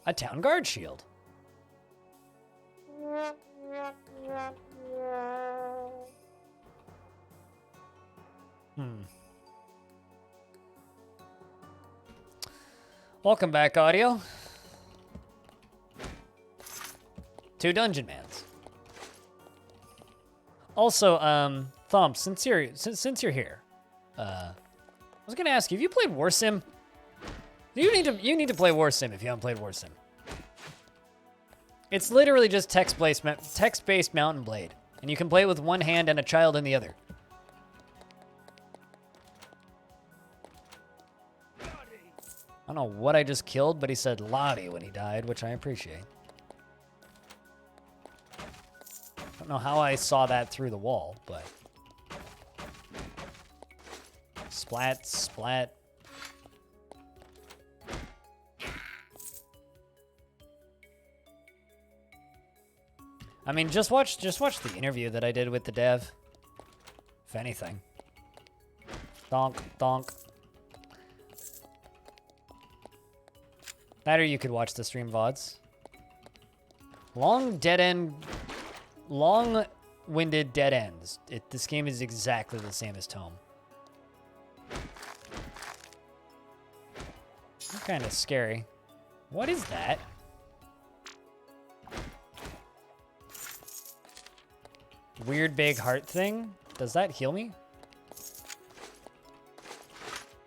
A town guard shield. Welcome back, audio. To Dungeonmans. Also, Thump, since you're here, I was gonna ask you, have you played War Sim? You need to play War Sim if you haven't played War Sim. It's literally just text-based Mountain Blade, and you can play it with one hand and a child in the other. I don't know what I just killed, but he said Lottie when he died, which I appreciate. I don't know how I saw that through the wall, but... Splat, splat. I mean, just watch the interview that I did with the dev. If anything. Donk, donk. That or you could watch the stream VODs. Long-winded dead ends. This game is exactly the same as Tome. Kind of scary. What is that? Weird big heart thing? Does that heal me?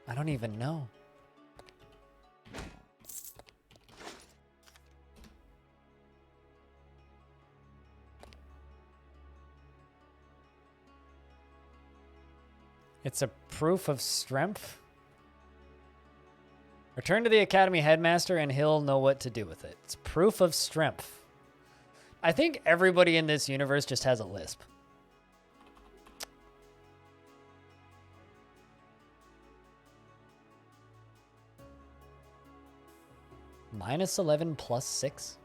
I don't even know. It's a proof of strength. Return to the Academy Headmaster and he'll know what to do with it. It's proof of strength. I think everybody in this universe just has a lisp. Minus 11 plus 6?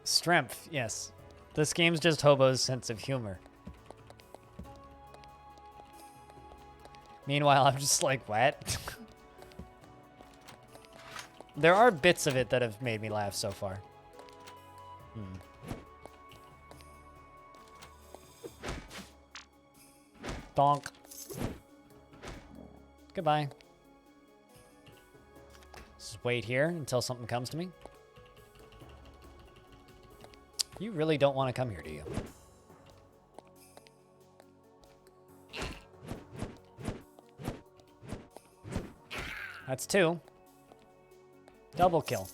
Strength, yes. This game's just Hobo's sense of humor. Meanwhile, I'm just like, what? There are bits of it that have made me laugh so far. Donk. Goodbye. Just wait here until something comes to me. You really don't want to come here, do you? That's 2. Double kill.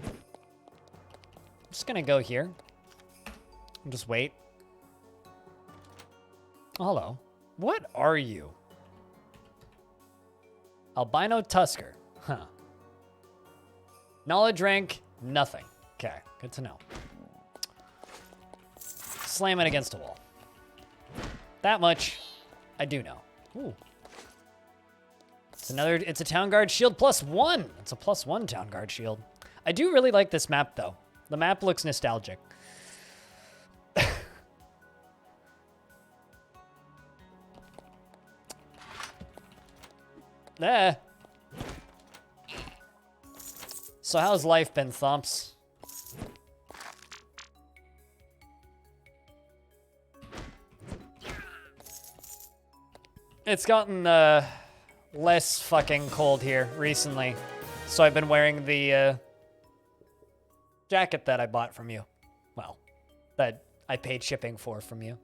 I'm just gonna go here. And just wait. Oh, hello. What are you? Albino Tusker. Huh. Knowledge rank, nothing. Okay, good to know. Slam it against a wall. That much I do know. Ooh. It's a Town Guard shield +1. It's a +1 Town Guard shield. I do really like this map though. The map looks nostalgic. So how's life been, Thumps? It's gotten less fucking cold here recently, so I've been wearing the jacket that I bought from you. Well, that I paid shipping for from you.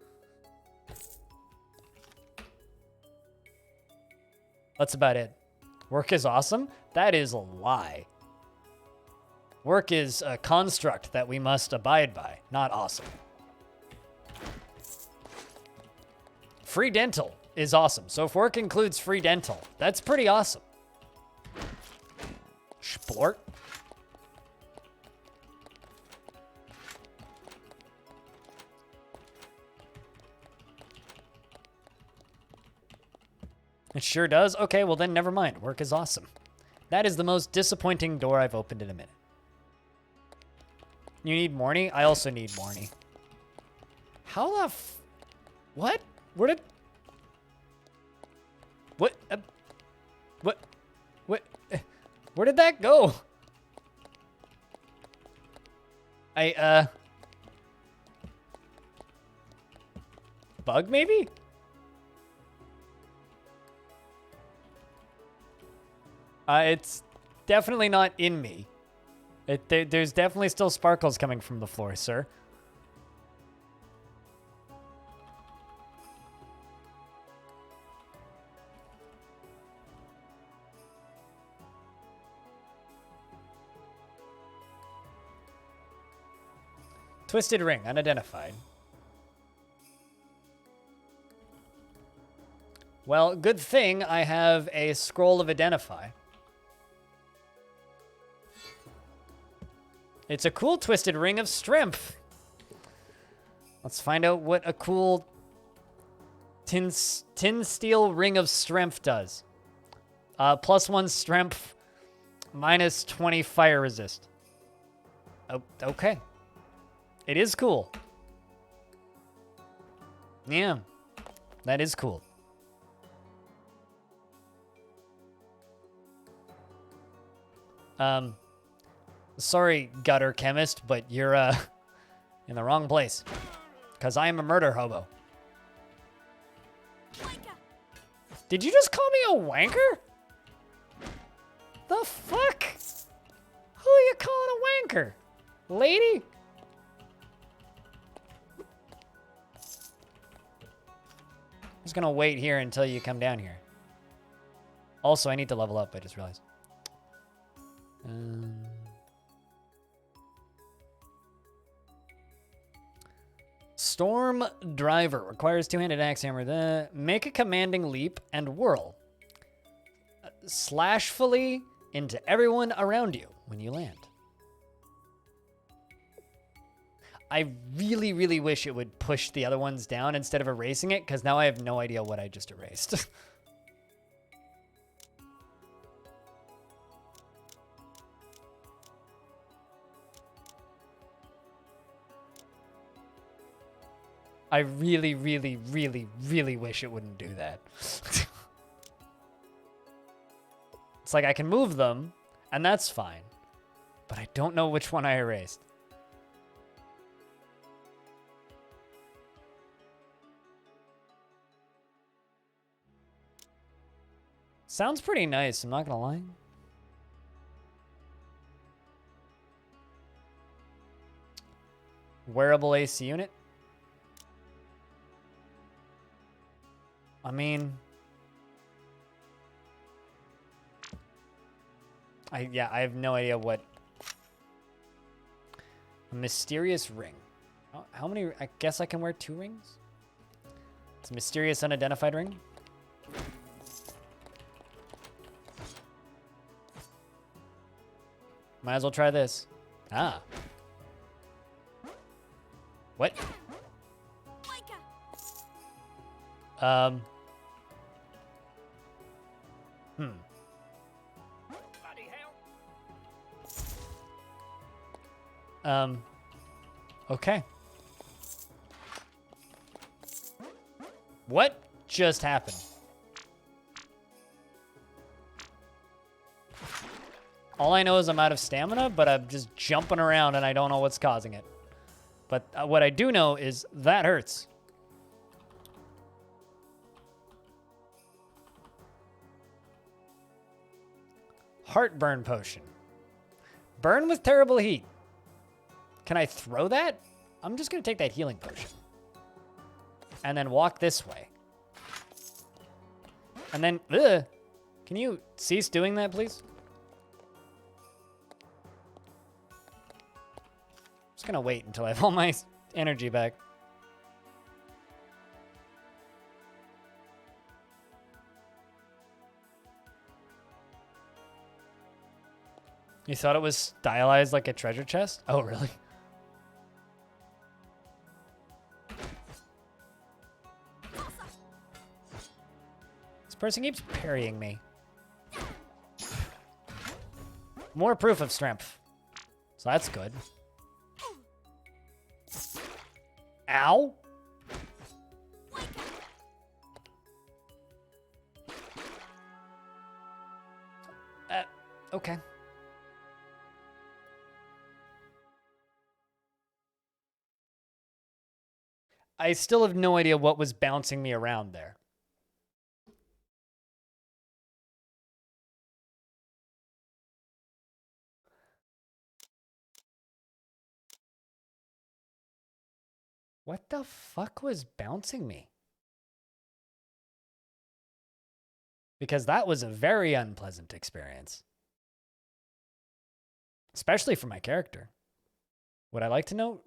That's about it. Work is awesome? That is a lie. Work is a construct that we must abide by, not awesome. Free dental is awesome. So if work includes free dental, that's pretty awesome. Sport. It sure does? Okay, well then never mind. Work is awesome. That is the most disappointing door I've opened in a minute. You need Morny? I also need Morny. How the f... What? Where did... What? What? What? Where did that go? Bug, maybe? It's definitely not in me. There's definitely still sparkles coming from the floor, sir. Twisted ring, unidentified. Well, good thing I have a scroll of identify. It's a cool twisted ring of strength. Let's find out what a cool tin steel ring of strength does. +1 strength, -20 fire resist. Oh, okay. It is cool. Yeah, that is cool. Sorry, gutter chemist, but you're, in the wrong place. Because I am a murder hobo. Did you just call me a wanker? The fuck? Who are you calling a wanker? Lady? I'm just gonna wait here until you come down here. Also, I need to level up, I just realized. Storm Driver requires two-handed axe hammer. Make a commanding leap and whirl slashfully into everyone around you when you land. I really, really wish it would push the other ones down instead of erasing it, because now I have no idea what I just erased. I really, really, really, really wish it wouldn't do that. It's like I can move them, and that's fine. But I don't know which one I erased. Sounds pretty nice, I'm not gonna lie. Wearable AC unit. I mean, I have no idea what. A mysterious ring. How many? I guess I can wear 2 rings. It's a mysterious unidentified ring. Might as well try this. Ah. What? Okay. What just happened? All I know is I'm out of stamina, but I'm just jumping around and I don't know what's causing it. But what I do know is that hurts. Heartburn potion. Burn with terrible heat. Can I throw that? I'm just going to take that healing potion. And then walk this way. And then, Can you cease doing that, please? I'm just gonna wait until I have all my energy back. You thought it was stylized like a treasure chest? Oh, really? This person keeps parrying me. More proof of strength. So that's good. Ow. Okay. I still have no idea what was bouncing me around there. What the fuck was bouncing me? Because that was a very unpleasant experience. Especially for my character. Would I like to know?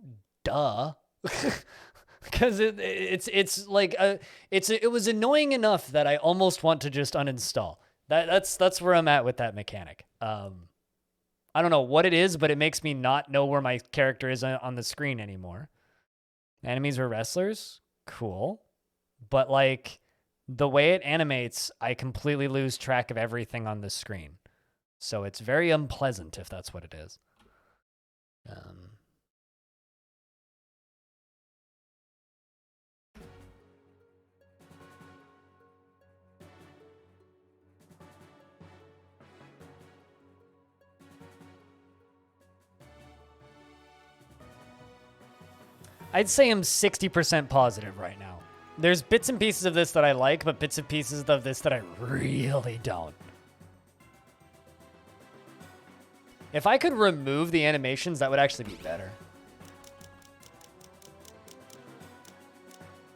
Duh. Because it's like it was annoying enough that I almost want to just uninstall. That's where I'm at with that mechanic. I don't know what it is, but it makes me not know where my character is on the screen anymore. Enemies were wrestlers, cool, but like the way it animates, I completely lose track of everything on the screen. So it's very unpleasant if that's what it is. I'd say I'm 60% positive right now. There's bits and pieces of this that I like, but bits and pieces of this that I really don't. If I could remove the animations, that would actually be better.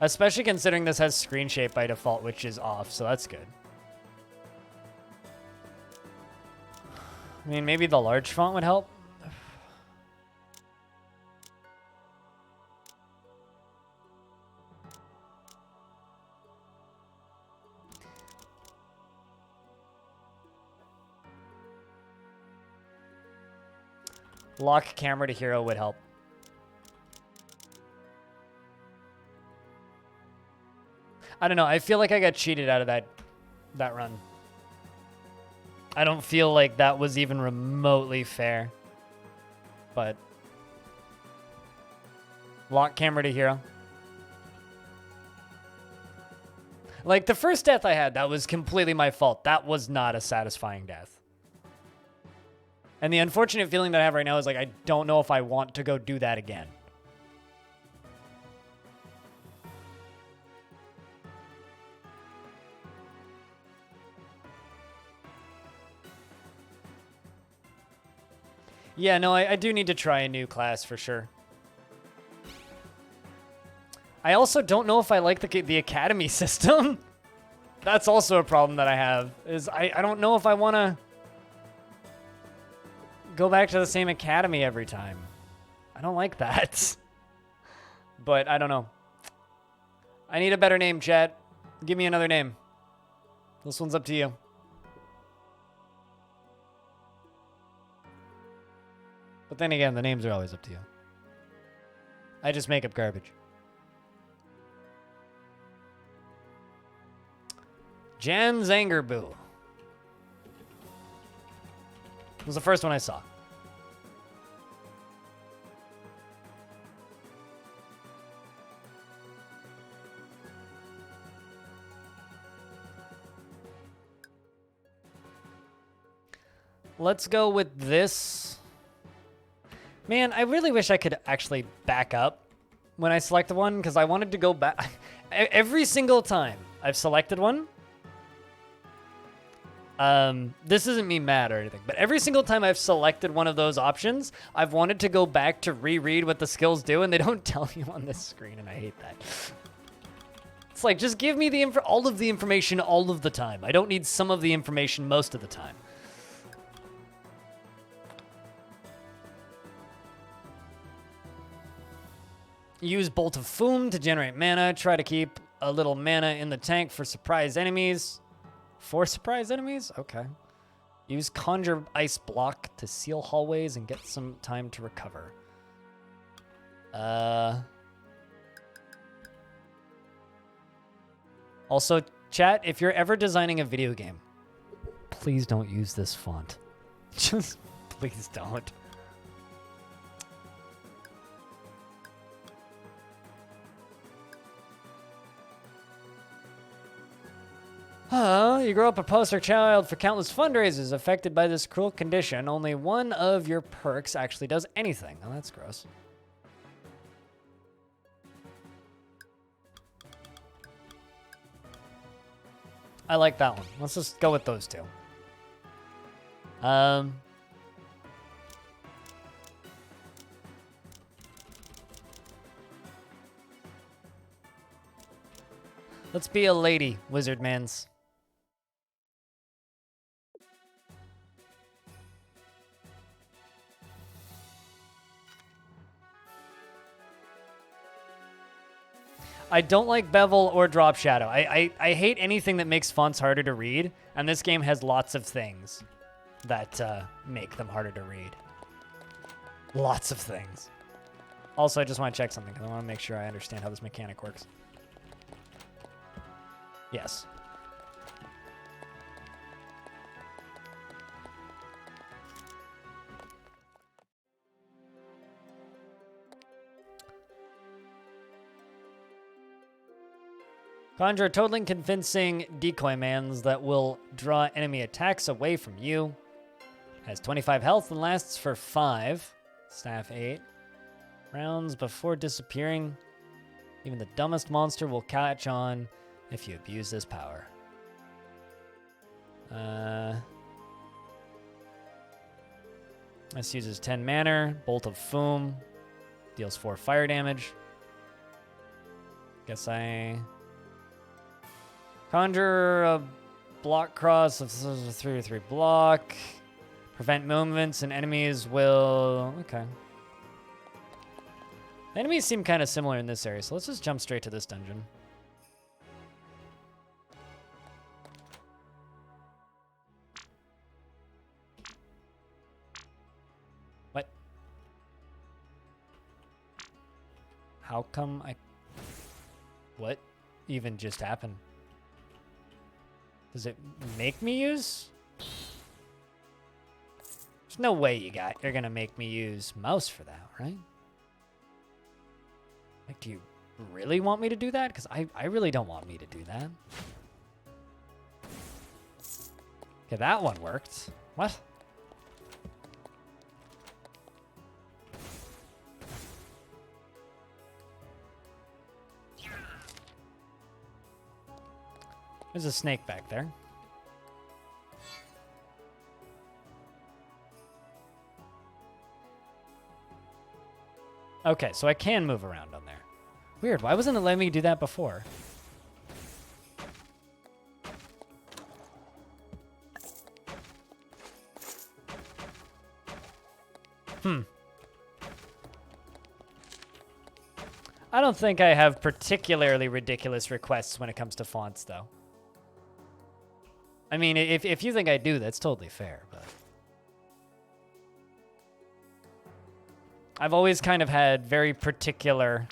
Especially considering this has screen shape by default, which is off, so that's good. I mean, maybe the large font would help. Lock camera to hero would help. I don't know. I feel like I got cheated out of that run. I don't feel like that was even remotely fair. But lock camera to hero. Like the first death I had, that was completely my fault. That was not a satisfying death. And the unfortunate feeling that I have right now is like, I don't know if I want to go do that again. Yeah, no, I do need to try a new class for sure. I also don't know if I like the academy system. That's also a problem that I have, is I don't know if I want to go back to the same academy every time. I don't like that. But I don't know. I need a better name, chat. Give me another name. This one's up to you. But then again, the names are always up to you. I just make up garbage. Jan Zangerboo was the first one I saw. Let's go with this. Man, I really wish I could actually back up when I select one, because I wanted to go back. Every single time I've selected one, this isn't me mad or anything, but every single time I've selected one of those options, I've wanted to go back to reread what the skills do, and they don't tell you on this screen, and I hate that. It's like, just give me all of the information all of the time. I don't need some of the information most of the time. Use Bolt of Foom to generate mana. Try to keep a little mana in the tank for surprise enemies. For surprise enemies? Okay. Use Conjure Ice Block to seal hallways and get some time to recover. Also, chat, if you're ever designing a video game, please don't use this font. Just please don't. You grow up a poster child for countless fundraisers affected by this cruel condition. Only one of your perks actually does anything. Oh, that's gross. I like that one. Let's just go with those two. Let's be a lady, Wizardmans. I don't like bevel or drop shadow. I hate anything that makes fonts harder to read, and this game has lots of things that make them harder to read. Lots of things. Also, I just want to check something, because I want to make sure I understand how this mechanic works. Yes. Conjure a totally convincing decoy mans that will draw enemy attacks away from you. Has 25 health and lasts for 5. Staff 8. Rounds before disappearing. Even the dumbest monster will catch on if you abuse this power. This uses 10 mana. Bolt of Foom. Deals 4 fire damage. Guess I... Conjure a block cross of 3/3 block. Prevent movements and enemies will... Okay. The enemies seem kind of similar in this area, so let's just jump straight to this dungeon. What? How come I... What even just happened? Does it make me use? There's no way you're gonna make me use mouse for that, right? Like, do you really want me to do that? Because I really don't want me to do that. Okay, that one worked. What? There's a snake back there. Okay, so I can move around on there. Weird, why wasn't it letting me do that before? I don't think I have particularly ridiculous requests when it comes to fonts, though. I mean, if you think I do, that's totally fair, but... I've always kind of had very particular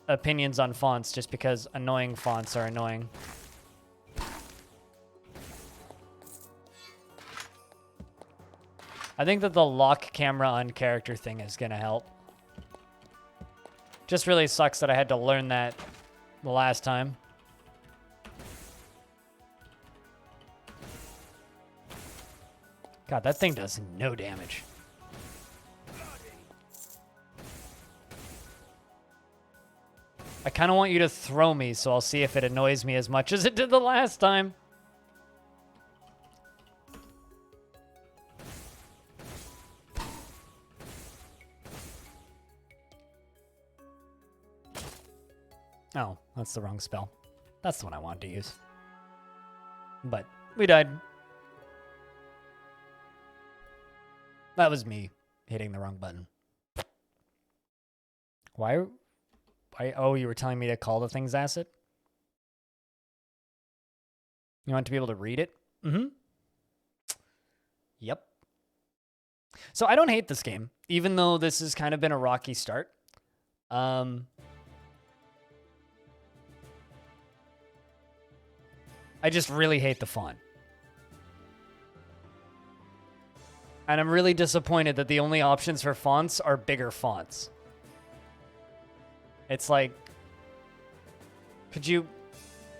opinions on fonts just because annoying fonts are annoying. I think that the lock camera on character thing is going to help. Just really sucks that I had to learn that the last time. God, that thing does no damage. I kind of want you to throw me, so I'll see if it annoys me as much as it did the last time. Oh, that's the wrong spell. That's the one I wanted to use. But we died. That was me hitting the wrong button. Why? Oh, you were telling me to call the thing's acid? You want to be able to read it? Mm-hmm. Yep. So I don't hate this game, even though this has kind of been a rocky start. I just really hate the font. And I'm really disappointed that the only options for fonts are bigger fonts. It's like, could you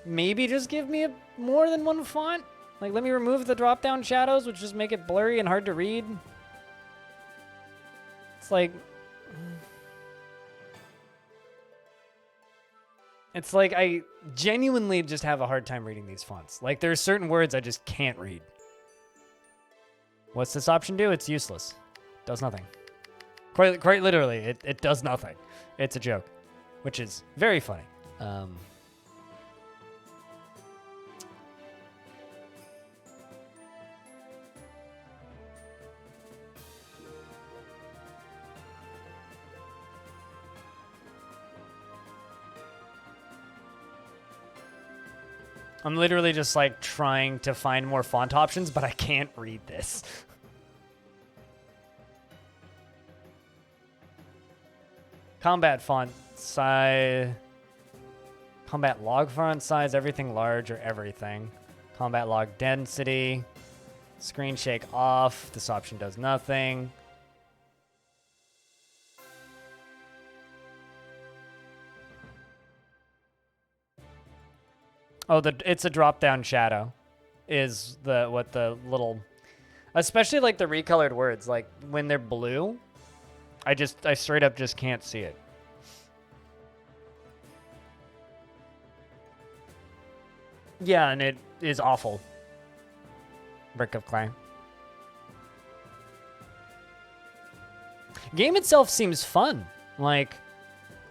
maybe just give me more than one font? Like, let me remove the drop-down shadows, which just make it blurry and hard to read. It's like... It's like I genuinely just have a hard time reading these fonts. Like, there's certain words I just can't read. What's this option do? It's useless. Does nothing. Quite literally, it does nothing. It's a joke, which is very funny. I'm literally just like trying to find more font options, but I can't read this. Combat font size. Combat log font size, everything large or everything. Combat log density. Screen shake off. This option does nothing. Oh, it's a drop-down shadow is what the little... Especially, like, the recolored words. Like, when they're blue, I straight up just can't see it. Yeah, and it is awful. Brick of clay. Game itself seems fun. Like,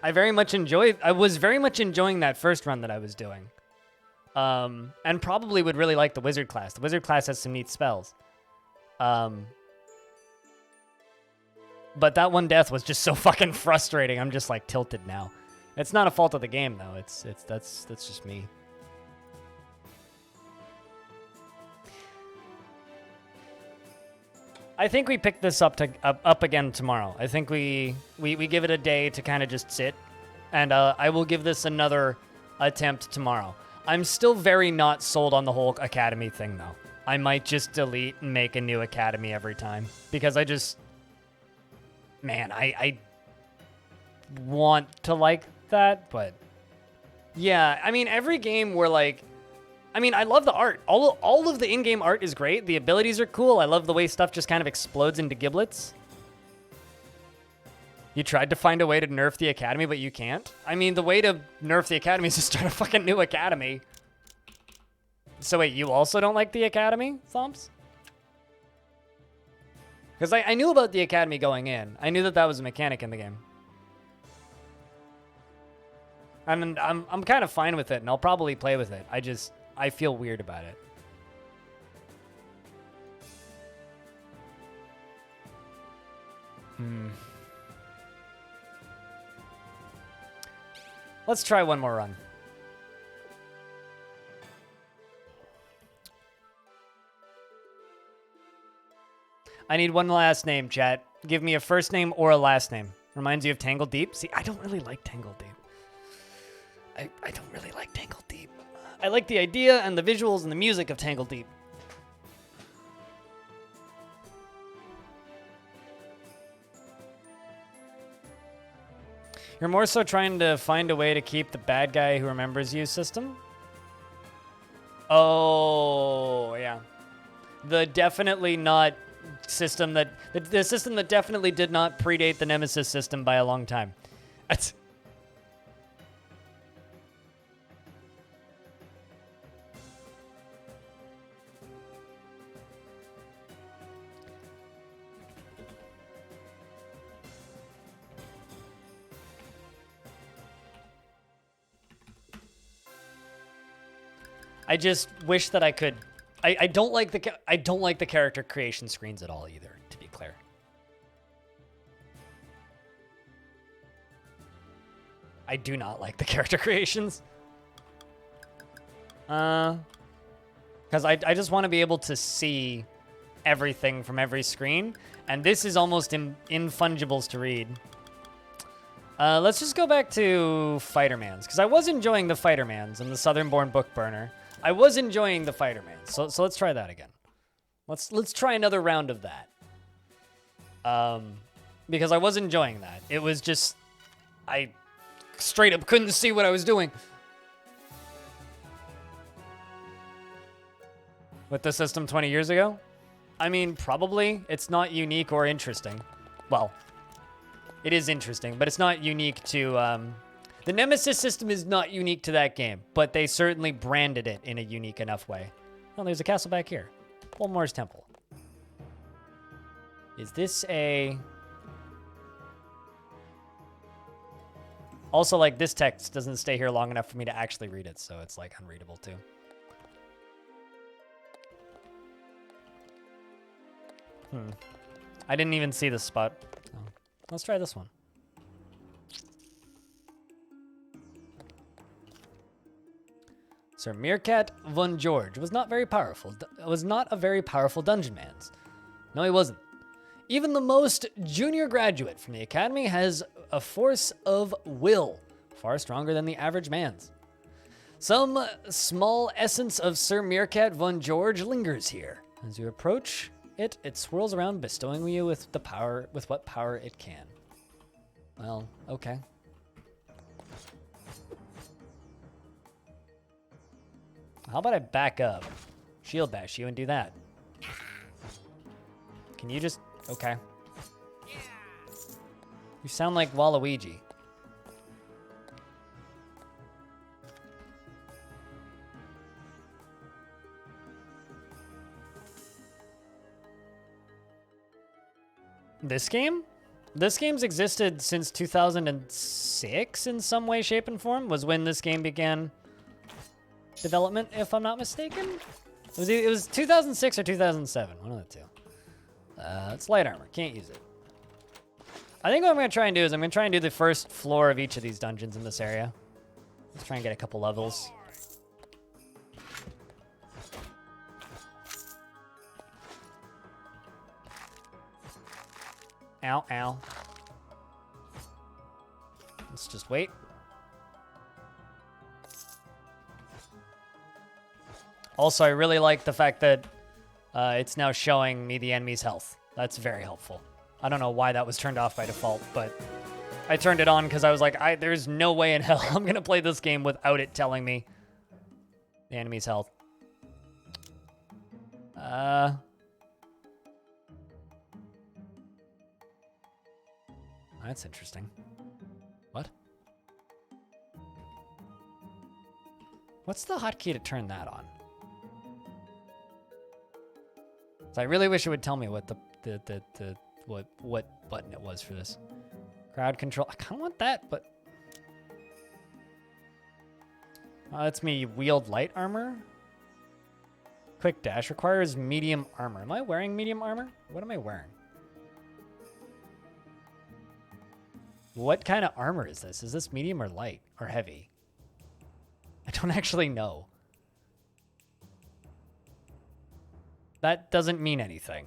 I was very much enjoying that first run that I was doing. And probably would really like the wizard class. The wizard class has some neat spells. But that one death was just so fucking frustrating. I'm just like tilted now. It's not a fault of the game though. That's just me. I think we pick this up again tomorrow. I think we give it a day to kind of just sit, and I will give this another attempt tomorrow. I'm still very not sold on the whole academy thing, though. I might just delete and make a new academy every time. Because I just... Man, I want to like that, but... Yeah, I mean, every game where, like... I mean, I love the art. All of the in-game art is great. The abilities are cool. I love the way stuff just kind of explodes into giblets. You tried to find a way to nerf the academy, but you can't? I mean, the way to nerf the academy is to start a fucking new academy. So wait, you also don't like the academy, Thomps? Because I knew about the academy going in. I knew that that was a mechanic in the game. And I'm kind of fine with it, and I'll probably play with it. I feel weird about it. Let's try one more run. I need one last name, chat. Give me a first name or a last name. Reminds you of Tangled Deep? See, I don't really like Tangled Deep. I don't really like Tangled Deep. I like the idea and the visuals and the music of Tangled Deep. You're more so trying to find a way to keep the bad guy who remembers you system? Oh, yeah. The definitely not system that... The system that definitely did not predate the Nemesis system by a long time. That's... I just wish that I could. I don't like the character creation screens at all either, to be clear. I do not like the character creations. Because I just want to be able to see everything from every screen, and this is almost infungibles to read. Let's just go back to Fightermans, because I was enjoying the Fightermans and the Southern-born Bookburner. I was enjoying the Fightermans, so let's try that again. Let's try another round of that. Because I was enjoying that. It was just, I straight up couldn't see what I was doing. With the system 20 years ago? I mean, probably. It's not unique or interesting. Well, it is interesting, but it's not unique to... the Nemesis system is not unique to that game, but they certainly branded it in a unique enough way. Oh, there's a castle back here. Polmore's Temple. Is this a... Also, like, this text doesn't stay here long enough for me to actually read it, so it's, like, unreadable, too. I didn't even see this spot. Oh. Let's try this one. Sir Meerkat von George was not very powerful. Was not a very powerful Dungeonmans. No, he wasn't. Even the most junior graduate from the academy has a force of will far stronger than the average man's. Some small essence of Sir Meerkat von George lingers here. As you approach it, it swirls around, bestowing you with what power it can. Well, okay. How about I back up, shield bash you, and do that? Can you just... Okay. You sound like Waluigi. This game? This game's existed since 2006 in some way, shape, and form, was when this game began development, if I'm not mistaken. It was 2006 or 2007, one of the two. It's light armor, can't use it. I think what I'm gonna try and do is I'm gonna try and do the first floor of each of these dungeons in this area. Let's try and get a couple levels. Ow, ow. Let's just wait. Also, I really like the fact that it's now showing me the enemy's health. That's very helpful. I don't know why that was turned off by default, but I turned it on because I was like, there's no way in hell I'm going to play this game without it telling me the enemy's health. That's interesting. What? What's the hotkey to turn that on? So I really wish it would tell me what what button it was for this. Crowd control. I kind of want that, but lets me wield light armor. Quick dash requires medium armor. Am I wearing medium armor? What am I wearing? What kind of armor is this? Is this medium or light or heavy? I don't actually know. That doesn't mean anything,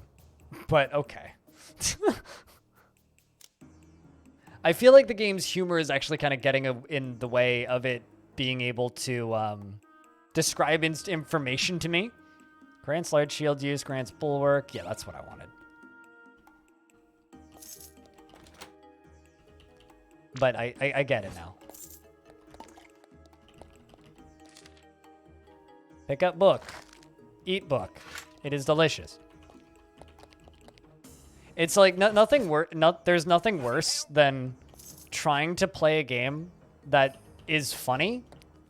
but okay. I feel like the game's humor is actually kind of getting in the way of it being able to describe information to me. Grants large shield use, grants bulwark. Yeah, that's what I wanted. But I get it now. Pick up book. Eat book. It is delicious. It's like there's nothing worse than trying to play a game that is funny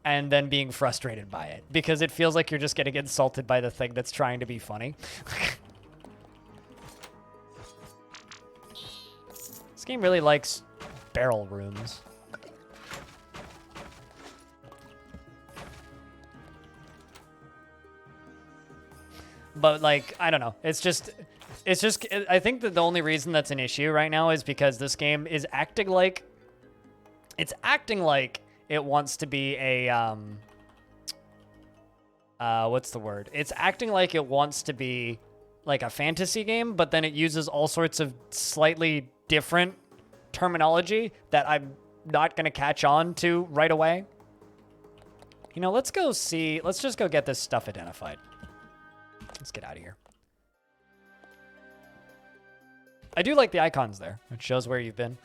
and then being frustrated by it, because it feels like you're just getting insulted by the thing that's trying to be funny. This game really likes barrel rooms. But like, I don't know. It's just, I think that the only reason that's an issue right now is because this game is acting like, it wants to be a, what's the word? It's acting like it wants to be like a fantasy game, but then it uses all sorts of slightly different terminology that I'm not going to catch on to right away. You know, let's just go get this stuff identified. Let's get out of here. I do like the icons there. It shows where you've been.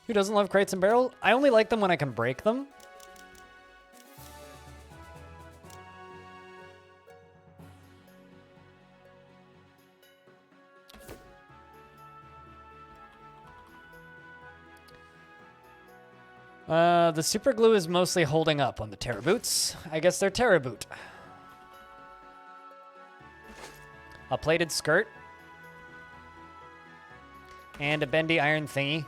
Who doesn't love crates and barrels? I only like them when I can break them. The super glue is mostly holding up on the Terra boots. I guess they're Terra boot. A plated skirt. And a bendy iron thingy.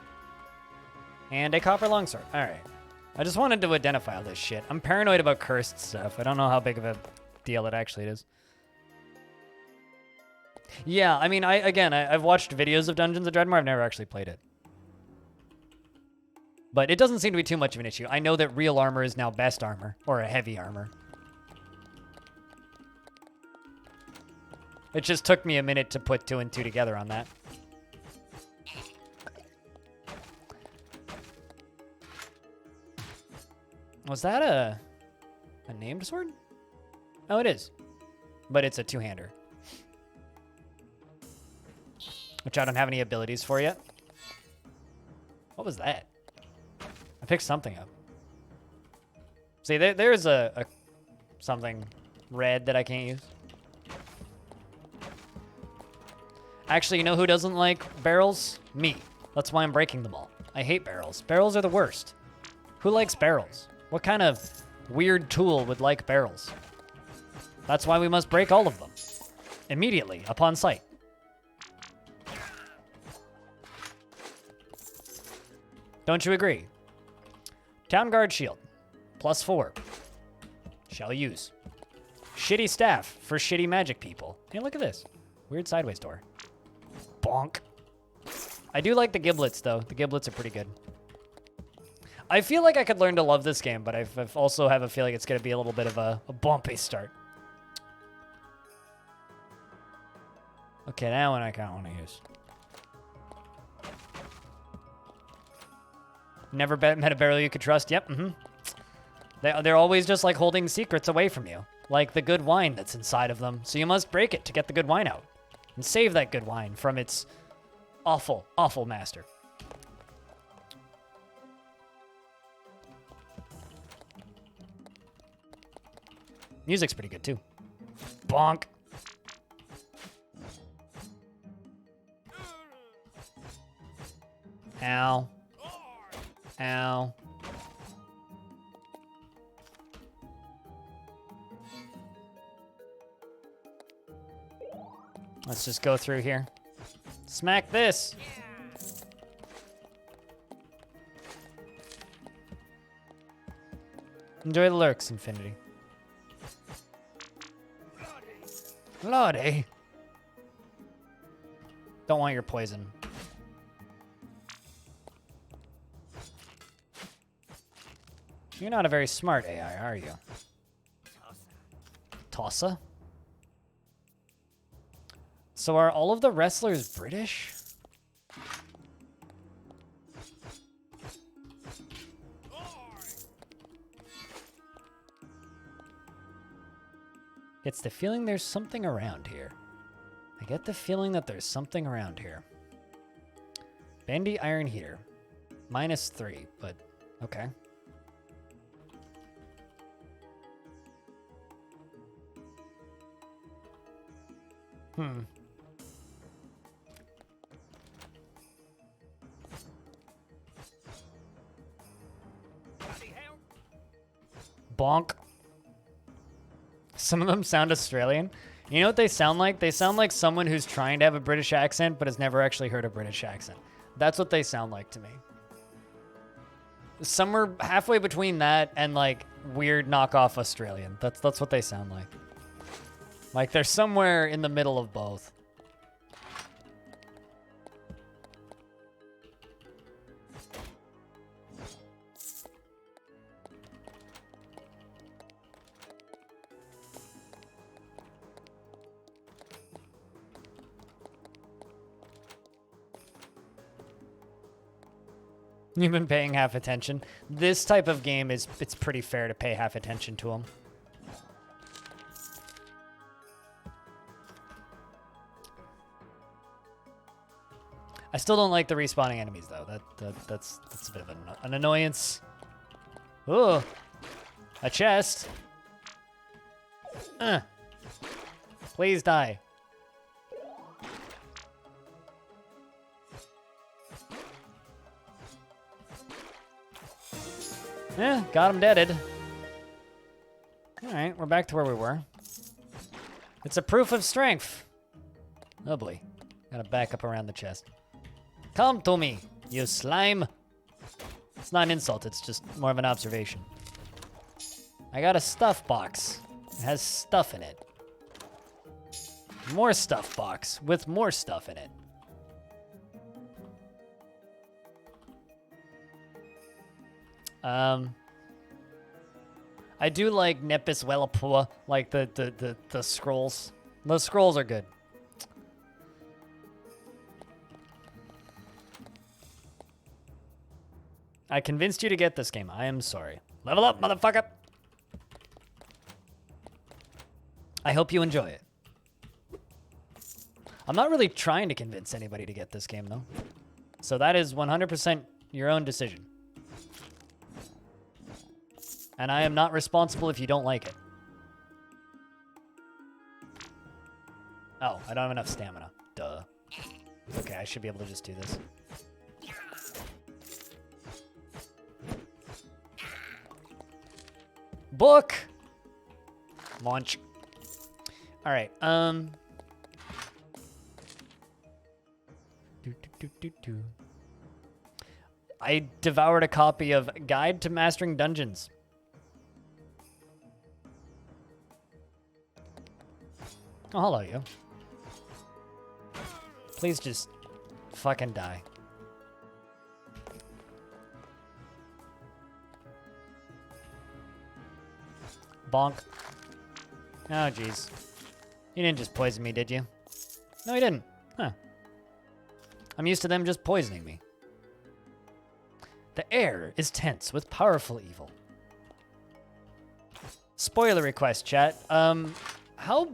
And a copper longsword. Alright. I just wanted to identify all this shit. I'm paranoid about cursed stuff. I don't know how big of a deal it actually is. Yeah, I mean, I've watched videos of Dungeons of Dreadmore. I've never actually played it. But it doesn't seem to be too much of an issue. I know that real armor is now best armor, or a heavy armor. It just took me a minute to put 2 and 2 together on that. Was that a named sword? Oh, it is. But it's a 2-hander. Which I don't have any abilities for yet. What was that? I picked something up. See, there's a something red that I can't use. Actually, you know who doesn't like barrels? Me. That's why I'm breaking them all. I hate barrels. Barrels are the worst. Who likes barrels? What kind of weird tool would like barrels? That's why we must break all of them. Immediately, upon sight. Don't you agree? Town Guard Shield. +4. Shall use. Shitty staff for shitty magic people. Hey, look at this. Weird sideways door. Bonk. I do like the giblets, though. The giblets are pretty good. I feel like I could learn to love this game, but I also have a feeling it's going to be a little bit of a bumpy start. Okay, that one I kind of want to use. Never met a barrel you could trust. Yep. They're always just like holding secrets away from you, like the good wine that's inside of them. So you must break it to get the good wine out and save that good wine from its awful, awful master. Music's pretty good too. Bonk. Ow. Ow. Let's just go through here. Smack this. Enjoy the lurks, Infinity. Lordy. Don't want your poison. You're not a very smart AI, are you? Tossa? So are all of the wrestlers British? It's the feeling there's something around here. I get the feeling that there's something around here. Bendy iron heater. -3, but okay. Bonk. Some of them sound Australian. You know what they sound like? They sound like someone who's trying to have a British accent but has never actually heard a British accent. That's what they sound like to me. Somewhere halfway between that and like weird knockoff Australian. That's what they sound like. Like they're somewhere in the middle of both. You've been paying half attention. This type of game it's pretty fair to pay half attention to them. I still don't like the respawning enemies though. That's a bit of an annoyance. Ooh, a chest. Please die. Yeah, got him deaded. Alright, we're back to where we were. It's a proof of strength. Oh boy. Gotta back up around the chest. Come to me, you slime. It's not an insult, it's just more of an observation. I got a stuff box. It has stuff in it. More stuff box with more stuff in it. I do like Nepis Wellapua, like the scrolls. Those scrolls are good. I convinced you to get this game. I am sorry. Level up, motherfucker! I hope you enjoy it. I'm not really trying to convince anybody to get this game, though. So that is 100% your own decision. And I am not responsible if you don't like it. Oh, I don't have enough stamina. Duh. Okay, I should be able to just do this. Book! Launch. Alright, I devoured a copy of Guide to Mastering Dungeons. Oh, hello, you. Please just fucking die. Bonk. Oh, jeez. You didn't just poison me, did you? No, you didn't. Huh. I'm used to them just poisoning me. The air is tense with powerful evil. Spoiler request, chat. How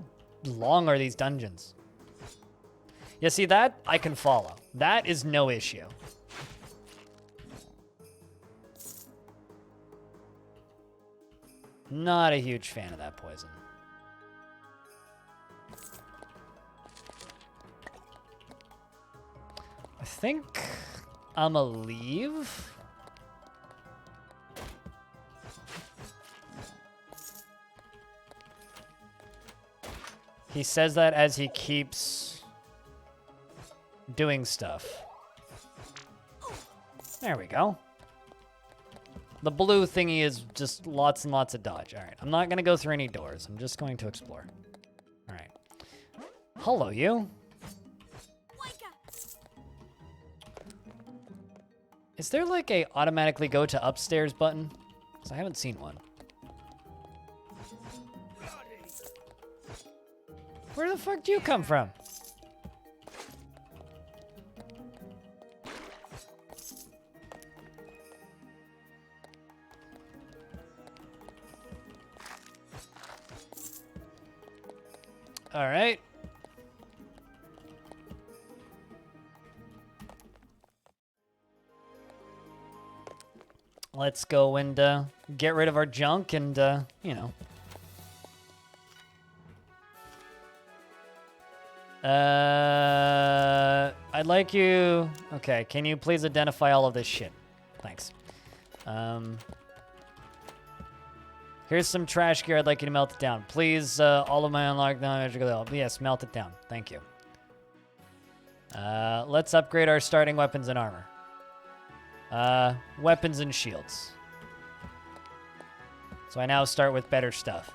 long are these dungeons? Yeah, see, that I can follow. That is no issue. Not a huge fan of that poison. I think I'ma leave. He says that as he keeps doing stuff. There we go. The blue thingy is just lots and lots of dodge. All right, I'm not gonna go through any doors. I'm just going to explore. All right. Hello, you. Is there like a automatically go to upstairs button? Because I haven't seen one. Where the fuck do you come from? All right. Let's go and get rid of our junk and, you know. I'd like you... Okay, can you please identify all of this shit? Thanks. Here's some trash gear. I'd like you to melt it down. Please, all of my unlocked magical... Yes, melt it down. Thank you. Let's upgrade our starting weapons and armor. Weapons and shields. So I now start with better stuff.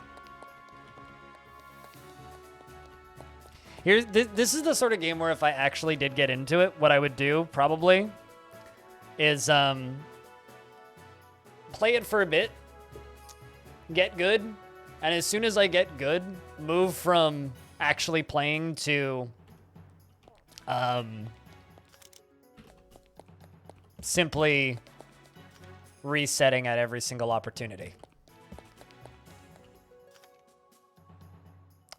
This is the sort of game where if I actually did get into it, what I would do probably is play it for a bit, get good, and as soon as I get good, move from actually playing to simply resetting at every single opportunity.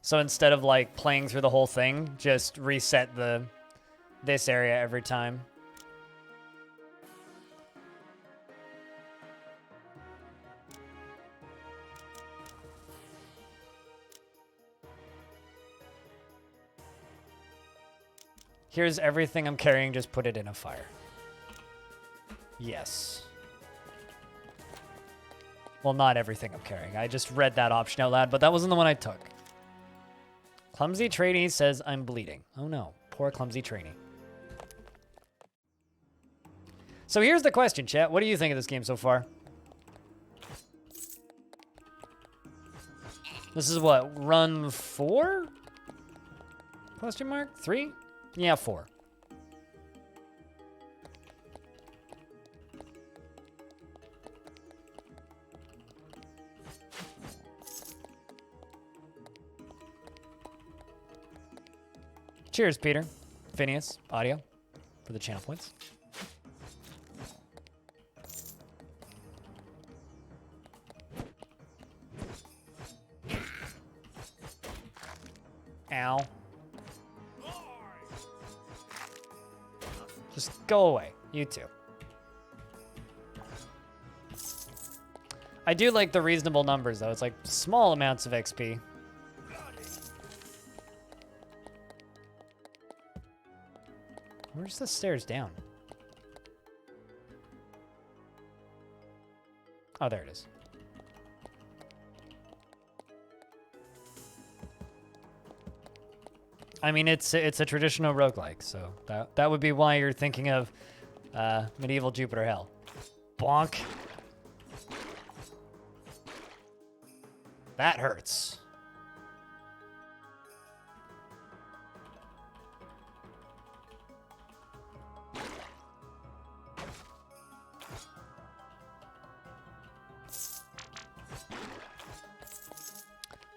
So instead of like playing through the whole thing, just reset this area every time. Here's everything I'm carrying, just put it in a fire. Yes. Well, not everything I'm carrying. I just read that option out loud, but that wasn't the one I took. Clumsy Trainee says I'm bleeding. Oh no, poor Clumsy Trainee. So here's the question, chat. What do you think of this game so far? This is what, run 4? Question mark? 3? Yeah, 4. Cheers, Peter. Phineas, audio for the channel points. Ow. Just go away, you two. I do like the reasonable numbers, though. It's like small amounts of XP. Where's the stairs down? Oh, there it is. I mean, it's a traditional roguelike, so that would be why you're thinking of Medieval Jupiter Hell. Bonk. That hurts.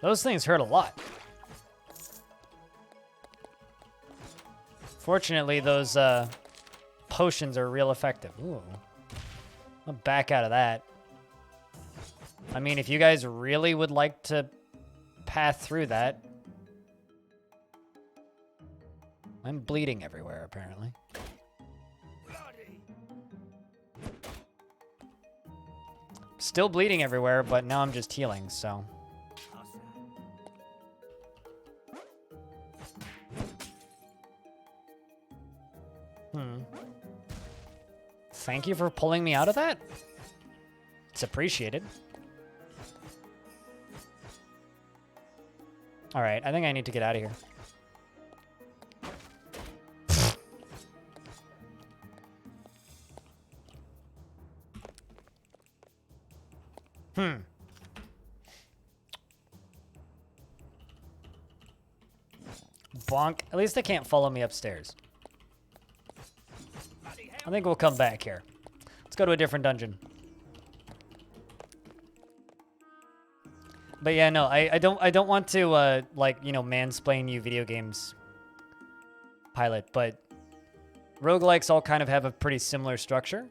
Those things hurt a lot. Fortunately, those potions are real effective. Ooh. I'll back out of that. I mean, if you guys really would like to path through that. I'm bleeding everywhere, apparently. Still bleeding everywhere, but now I'm just healing, so. Thank you for pulling me out of that. It's appreciated. All right, I think I need to get out of here. Bonk. At least they can't follow me upstairs. I think we'll come back here. Let's go to a different dungeon. But yeah, no, I don't want to like, you know, mansplain you video games pilot, but roguelikes all kind of have a pretty similar structure.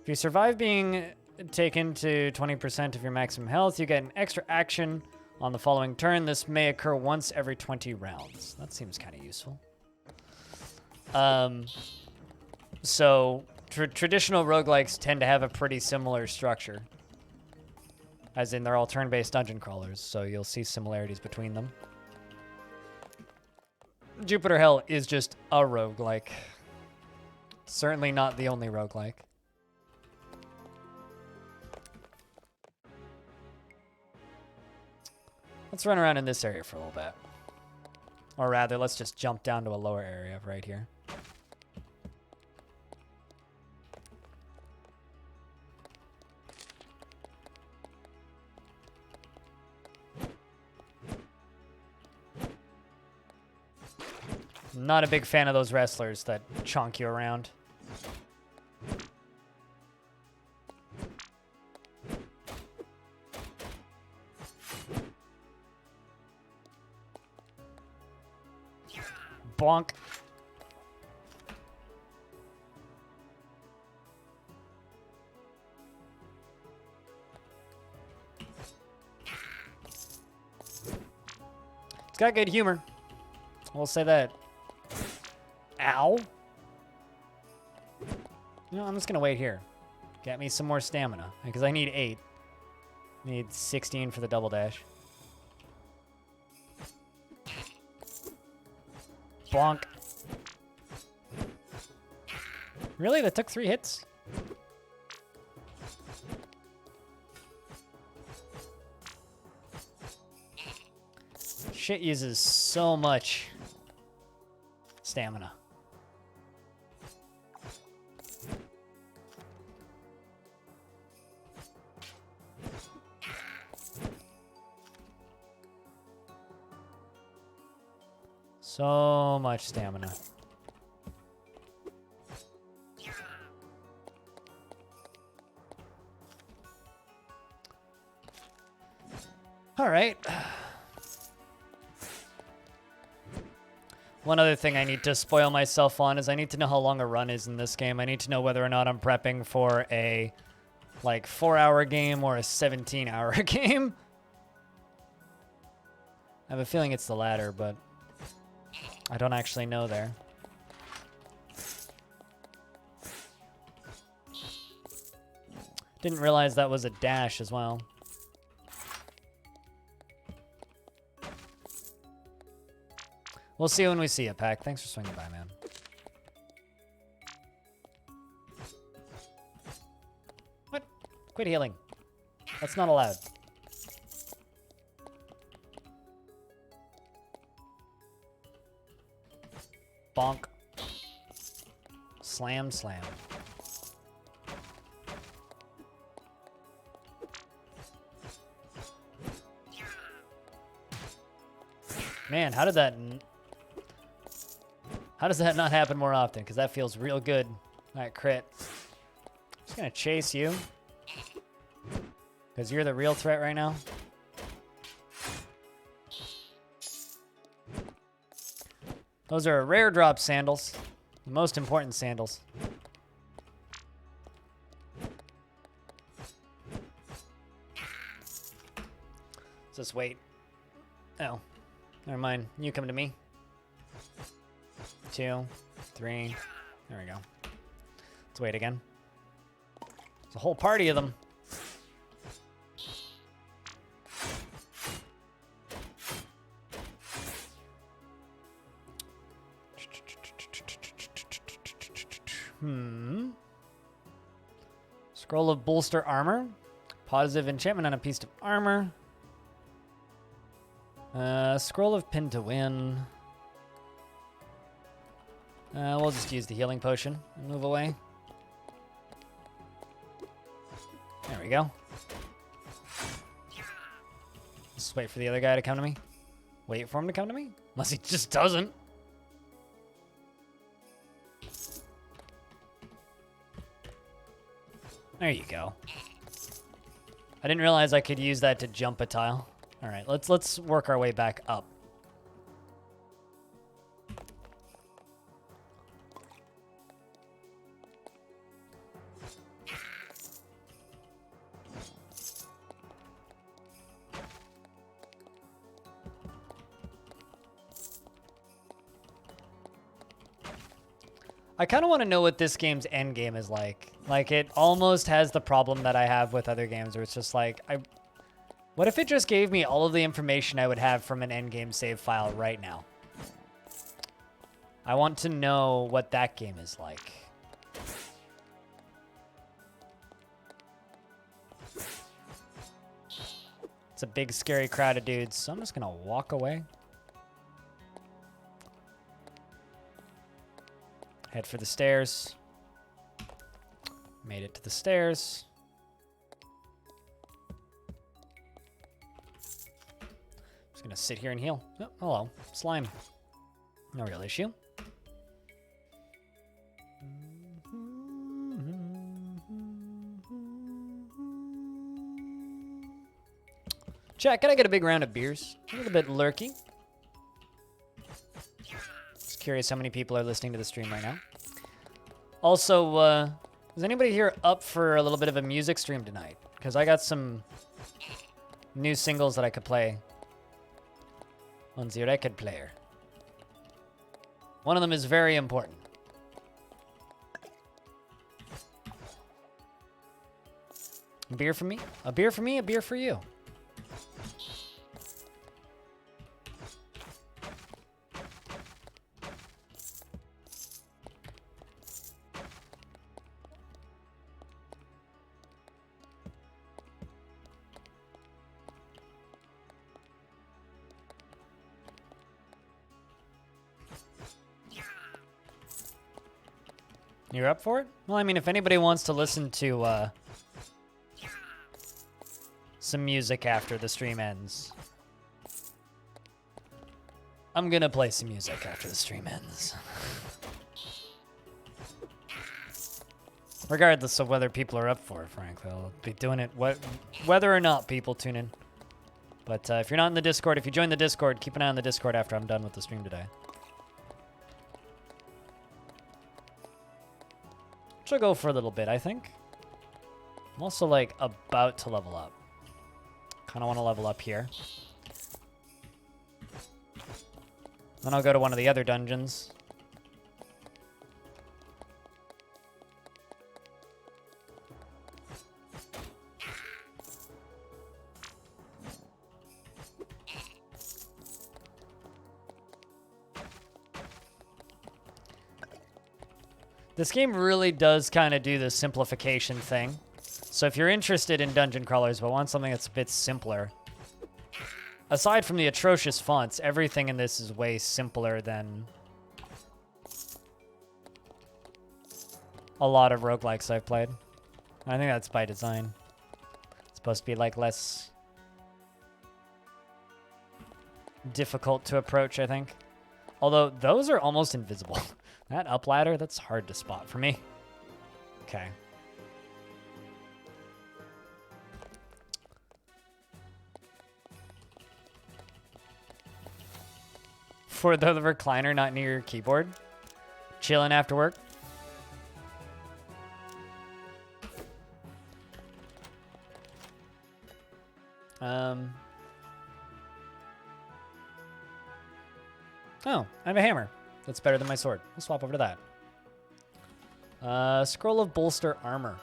If you survive being taken to 20% of your maximum health, you get an extra action on the following turn. This may occur once every 20 rounds. That seems kind of useful. So traditional roguelikes tend to have a pretty similar structure. As in, they're all turn-based dungeon crawlers, so you'll see similarities between them. Jupiter Hell is just a roguelike. Certainly not the only roguelike. Let's run around in this area for a little bit. Or rather, let's just jump down to a lower area right here. Not a big fan of those wrestlers that chonk you around. Bonk. It's got good humor. We'll say that. Ow. You know, I'm just gonna wait here. Get me some more stamina, because I need 8. Need 16 for the double dash. Bonk. Really? That took 3 hits? Shit uses so much stamina. So much stamina. All right. One other thing I need to spoil myself on is I need to know how long a run is in this game. I need to know whether or not I'm prepping for a like 4-hour game or a 17-hour game. I have a feeling it's the latter, but I don't actually know there. Didn't realize that was a dash as well. We'll see when we see it, Pack. Thanks for swinging by, man. What? Quit healing. That's not allowed. Bonk. Slam, slam. Man, how does that not happen more often? Because that feels real good. All right, crit. Just gonna chase you. Because you're the real threat right now. Those are rare drop sandals. The most important sandals. Let's just wait. Oh, never mind. You come to me. 2, 3. There we go. Let's wait again. There's a whole party of them. Scroll of bolster armor. Positive enchantment on a piece of armor. Scroll of pin to win. We'll just use the healing potion and move away. There we go. Just wait for the other guy to come to me. Wait for him to come to me? Unless he just doesn't. There you go. I didn't realize I could use that to jump a tile. All right, let's work our way back up. I kind of want to know what this game's end game is like. Like, it almost has the problem that I have with other games where it's just like, what if it just gave me all of the information I would have from an end game save file right now? I want to know what that game is like. It's a big, scary crowd of dudes, so I'm just going to walk away. Head for the stairs. Made it to the stairs. Just gonna sit here and heal. Oh, hello, slime. No real issue. Chat, can I get a big round of beers? A little bit lurky. Just curious how many people are listening to the stream right now. Also, is anybody here up for a little bit of a music stream tonight? Because I got some new singles that I could play on the record player. One of them is very important. A beer for me? A beer for me, a beer for you. You're up for it? Well, I mean, if anybody wants to listen to some music after the stream ends, I'm gonna play some music after the stream ends. Regardless of whether people are up for it, frankly. I'll be doing it whether or not people tune in. But if you're not in the Discord, if you join the Discord, keep an eye on the Discord after I'm done with the stream today. Which I'll go for a little bit, I think. I'm also, like, about to level up. Kind of want to level up here. Then I'll go to one of the other dungeons. This game really does kind of do the simplification thing. So if you're interested in dungeon crawlers but want something that's a bit simpler, aside from the atrocious fonts, everything in this is way simpler than a lot of roguelikes I've played. I think that's by design. It's supposed to be like less difficult to approach, I think. Although those are almost invisible. That up ladder, that's hard to spot for me. Okay. For the recliner not near your keyboard. Chilling after work. Oh, I have a hammer. That's better than my sword. We'll swap over to that. Scroll of bolster armor.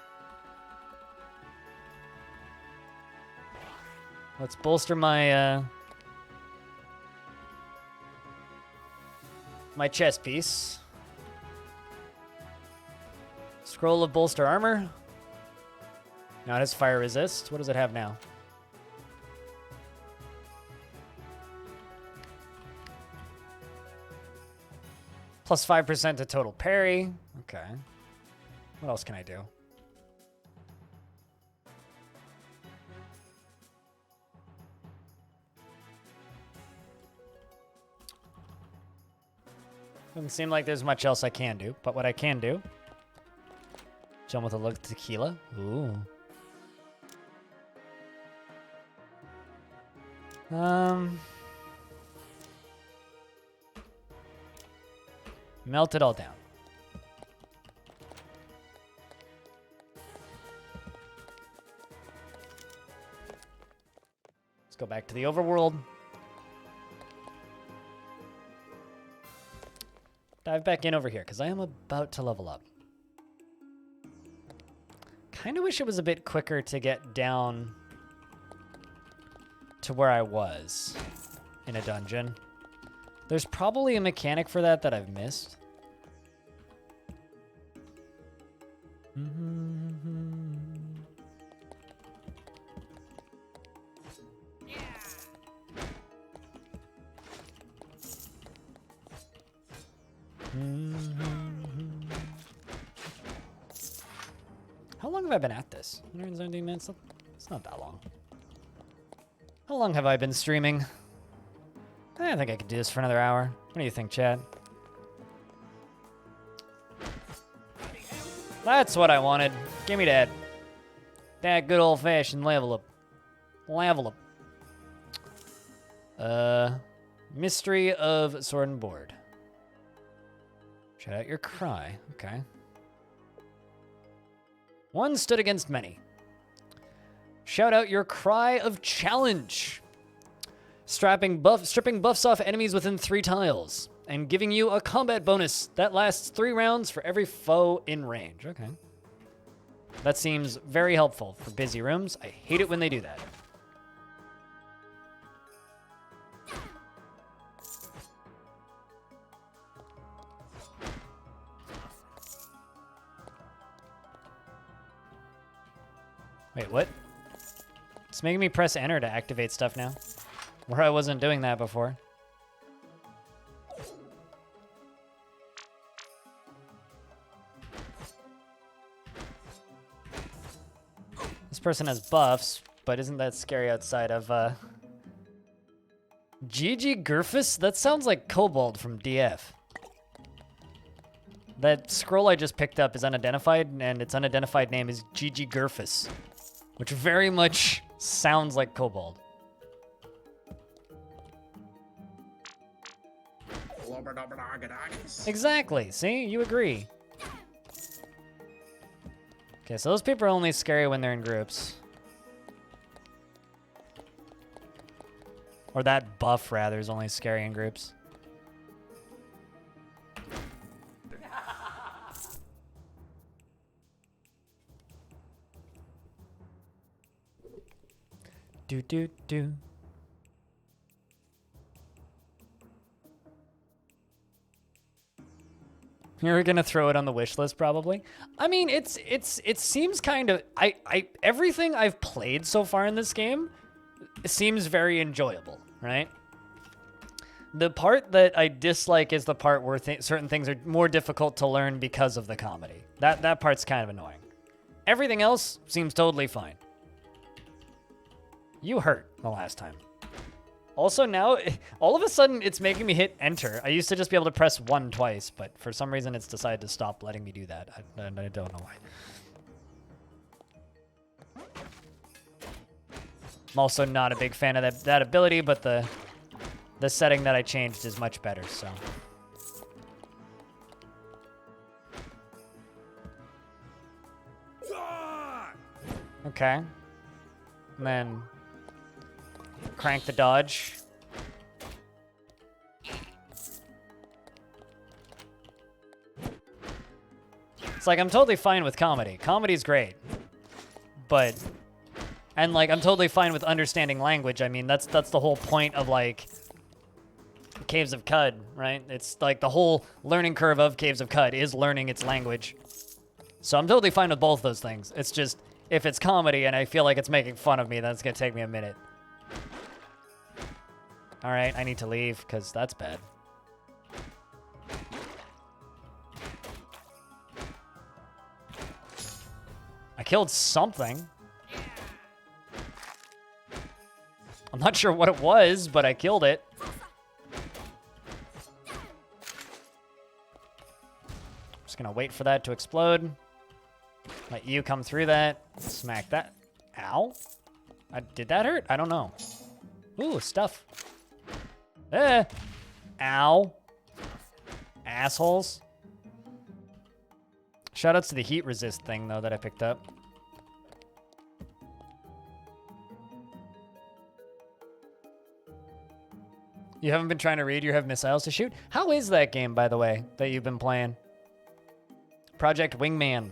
Let's bolster my my chest piece. Scroll of bolster armor. Now it has fire resist. What does it have now? Plus 5% to total parry. Okay. What else can I do? Doesn't seem like there's much else I can do, but what I can do, jump with a look at tequila. Ooh. Melt it all down. Let's go back to the overworld. Dive back in over here, because I am about to level up. Kind of wish it was a bit quicker to get down to where I was in a dungeon. There's probably a mechanic for that I've missed. How long have I been at this? 117 minutes? It's not that long. How long have I been streaming? I think I could do this for another hour. What do you think, Chad? That's what I wanted. Give me that. That good old-fashioned level up. Level up. Mystery of Sword and Board. Shout out your cry. Okay. One stood against many. Shout out your cry of challenge. Stripping buffs off enemies within 3 tiles. And giving you a combat bonus that lasts 3 rounds for every foe in range. Okay. That seems very helpful for busy rooms. I hate it when they do that. Wait, what? It's making me press enter to activate stuff now. Where I wasn't doing that before. This person has buffs, but isn't that scary outside of, GG Gurfus? That sounds like Kobold from DF. That scroll I just picked up is unidentified, and its unidentified name is GG Gurfus, which very much sounds like Kobold. Exactly, see? You agree. Okay, so those people are only scary when they're in groups. Or that buff, rather, is only scary in groups. Do do do. You're gonna throw it on the wish list, probably. I mean, it seems kind of everything I've played so far in this game seems very enjoyable, right? The part that I dislike is the part where certain things are more difficult to learn because of the comedy. That part's kind of annoying. Everything else seems totally fine. You hurt the last time. Also now, all of a sudden, it's making me hit enter. I used to just be able to press 1 twice, but for some reason, it's decided to stop letting me do that. I don't know why. I'm also not a big fan of that ability, but the setting that I changed is much better, so. Okay. And then crank the dodge. It's like, I'm totally fine with comedy. Comedy's great. But, and like, I'm totally fine with understanding language. I mean, that's the whole point of like Caves of Cud, right? It's like the whole learning curve of Caves of Cud is learning its language. So I'm totally fine with both those things. It's just, if it's comedy and I feel like it's making fun of me, then it's gonna take me a minute. All right, I need to leave because that's bad. I killed something. I'm not sure what it was, but I killed it. Just gonna wait for that to explode. Let you come through that. Smack that. Ow. Did that hurt? I don't know. Ooh, stuff. Ow. Assholes. Shoutouts to the heat resist thing, though, that I picked up. You haven't been trying to read, you have missiles to shoot? How is that game, by the way, that you've been playing? Project Wingman.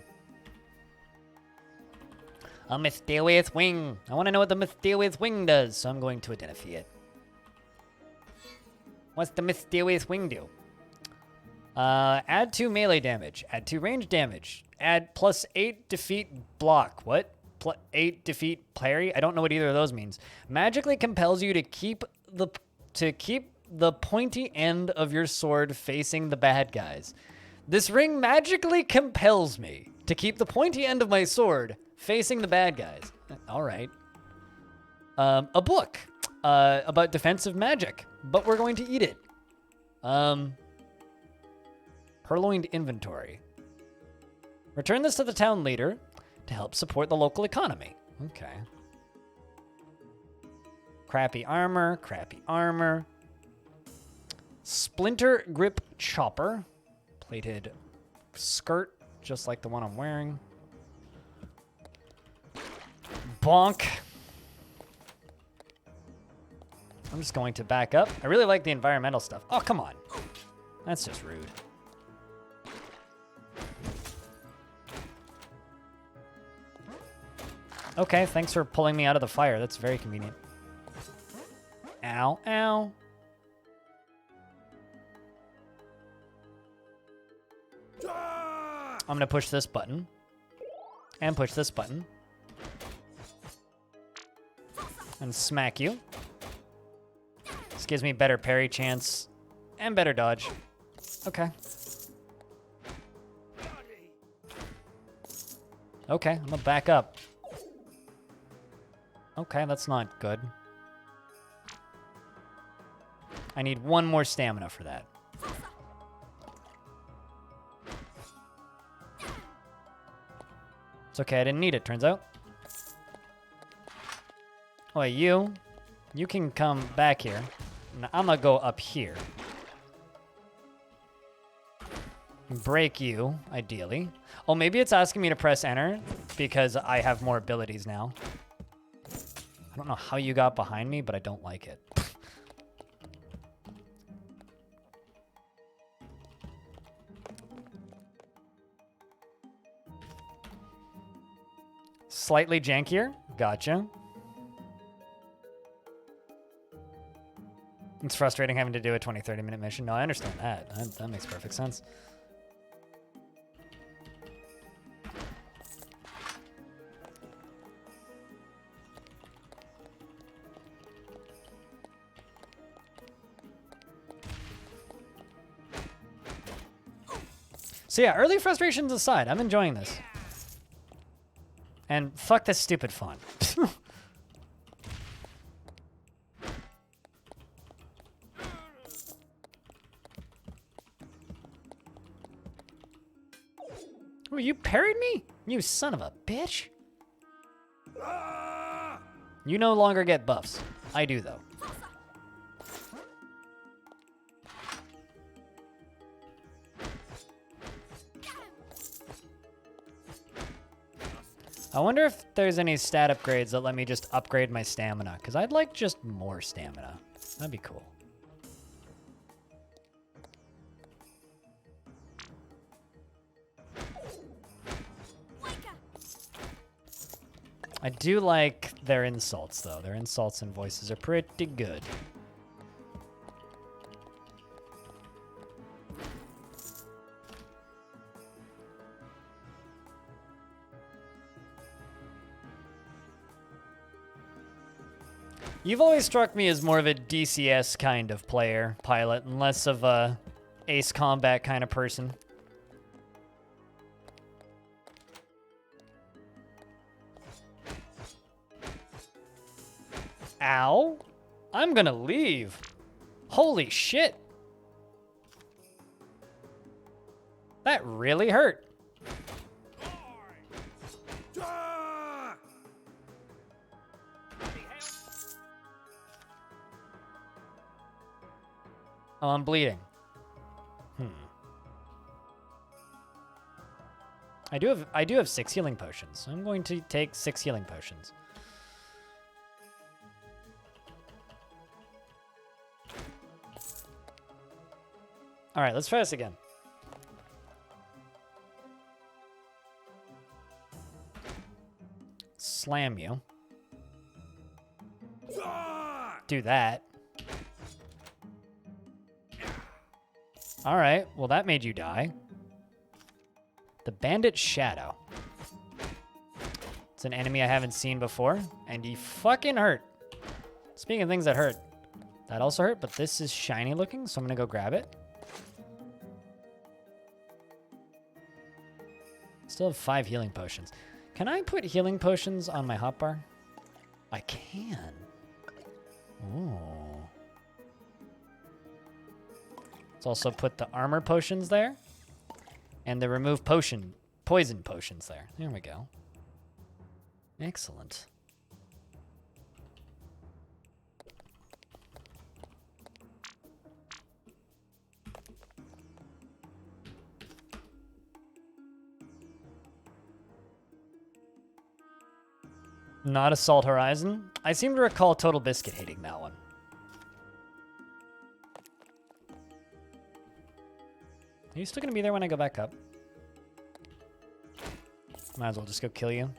A mysterious wing. I want to know what the mysterious wing does, so I'm going to identify it. What's the mysterious wing do? Add 2 melee damage. Add 2 range damage. Add +8 defeat block. What? 8 defeat parry? I don't know what either of those means. Magically compels you to keep the pointy end of your sword facing the bad guys. This ring magically compels me to keep the pointy end of my sword facing the bad guys. All right. A book about defensive magic, but we're going to eat it. Purloined inventory. Return this to the town leader to help support the local economy. Okay. Crappy armor, crappy armor. Splinter grip chopper. Plated skirt, just like the one I'm wearing. Bonk. I'm just going to back up. I really like the environmental stuff. Oh, come on. That's just rude. Okay, thanks for pulling me out of the fire. That's very convenient. Ow, ow. I'm gonna push this button. And push this button. And smack you. This gives me better parry chance. And better dodge. Okay. Okay, I'm gonna back up. Okay, that's not good. I need one more stamina for that. It's okay, I didn't need it, turns out. Oh, wait, you can come back here. Now, I'm gonna go up here. Break you, ideally. Oh, maybe it's asking me to press enter because I have more abilities now. I don't know how you got behind me, but I don't like it. Slightly jankier. Gotcha. It's frustrating having to do a 20, 30-minute mission. No, I understand that. That makes perfect sense. So yeah, early frustrations aside, I'm enjoying this. And fuck this stupid font. Oh, you parried me? You son of a bitch. You no longer get buffs. I do, though. I wonder if there's any stat upgrades that let me just upgrade my stamina, because I'd like just more stamina. That'd be cool. I do like their insults, though. Their insults and voices are pretty good. You've always struck me as more of a DCS kind of player, pilot, and less of a ace combat kind of person. Ow. I'm gonna leave. Holy shit. That really hurt. Oh, I'm bleeding. I do have 6 healing potions. I'm going to take 6 healing potions. All right, let's try this again. Slam you. Do that. All right, well, that made you die. The Bandit Shadow. It's an enemy I haven't seen before, and he fucking hurt. Speaking of things that hurt, that also hurt, but this is shiny looking, so I'm gonna go grab it. Still have 5 healing potions. Can I put healing potions on my hotbar? I can. Ooh. Let's also put the armor potions there. And the remove potion poison potions there. There we go. Excellent. Not Assault Horizon. I seem to recall Total Biscuit hating that one. Are you still gonna be there when I go back up? Might as well just go kill you.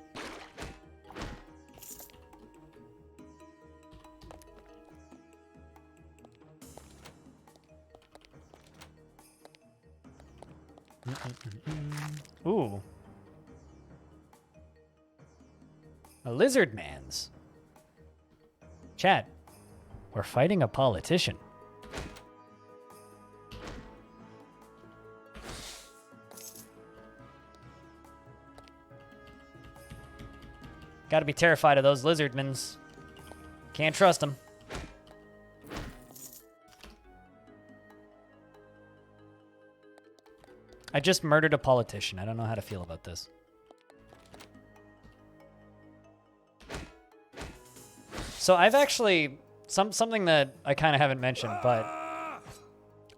Ooh. A Lizardmans. Chat, we're fighting a politician. Gotta be terrified of those Lizardmans. Can't trust them. I just murdered a politician. I don't know how to feel about this. So I've actually, something that I kind of haven't mentioned, but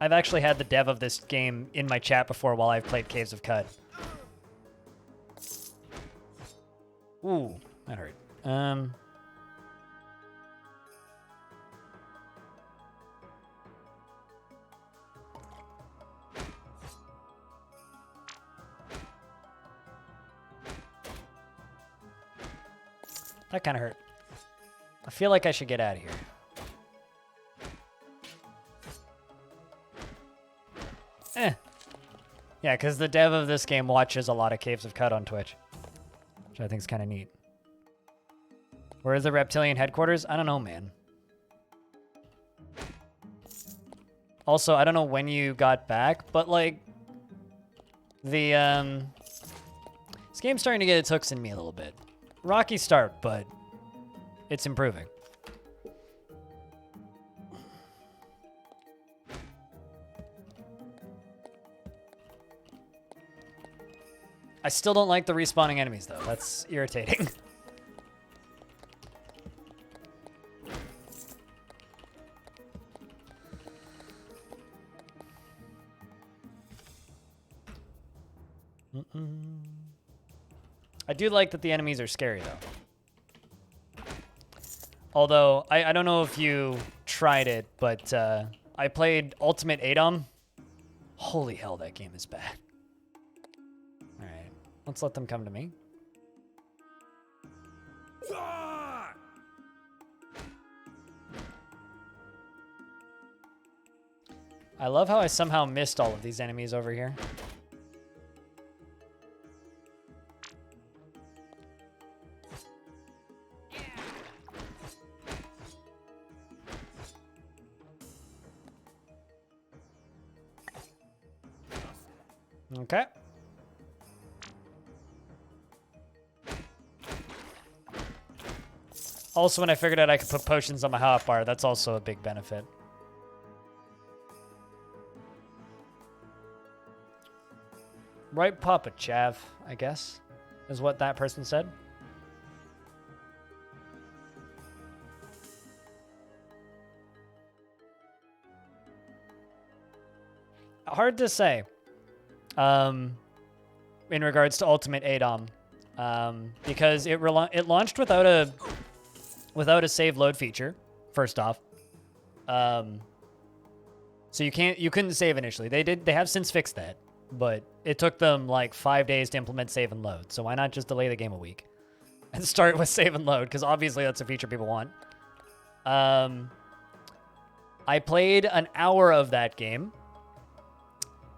I've actually had the dev of this game in my chat before while I've played Caves of Cud. Ooh, that hurt. That kind of hurt. I feel like I should get out of here. Yeah, because the dev of this game watches a lot of Caves of Cud on Twitch, which I think is kind of neat. Where is the reptilian headquarters? I don't know, man. Also, I don't know when you got back, but like the this game's starting to get its hooks in me a little bit. Rocky start, but it's improving. I still don't like the respawning enemies, though. That's irritating. I do like that the enemies are scary, though. Although, I don't know if you tried it, but I played Ultimate ADOM. Holy hell, that game is bad. Alright, let's let them come to me. I love how I somehow missed all of these enemies over here. Okay. Also, when I figured out I could put potions on my hotbar, that's also a big benefit. Right, Papa Chav, I guess, is what that person said. Hard to say. In regards to Ultimate ADOM, because it launched without a save load feature. First off, so you couldn't save initially. They have since fixed that, but it took them like 5 days to implement save and load. So why not just delay the game a week and start with save and load? Because obviously that's a feature people want. I played an hour of that game.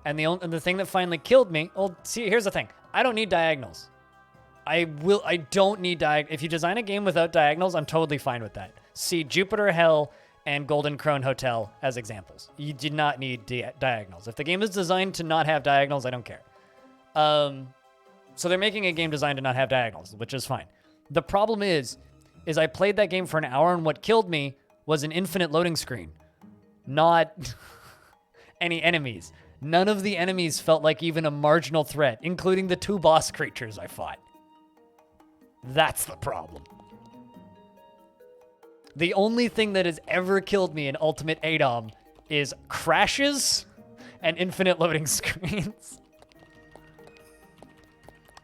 And the thing that finally killed me, well, see, here's the thing. I don't need diagonals. I don't need if you design a game without diagonals, I'm totally fine with that. See Jupiter Hell and Golden Crone Hotel as examples. You did not need diagonals. If the game is designed to not have diagonals, I don't care. So they're making a game designed to not have diagonals, which is fine. The problem is I played that game for an hour, and what killed me was an infinite loading screen, not any enemies. None of the enemies felt like even a marginal threat, including the 2 boss creatures I fought. That's the problem. The only thing that has ever killed me in Ultimate ADOM is crashes and infinite loading screens.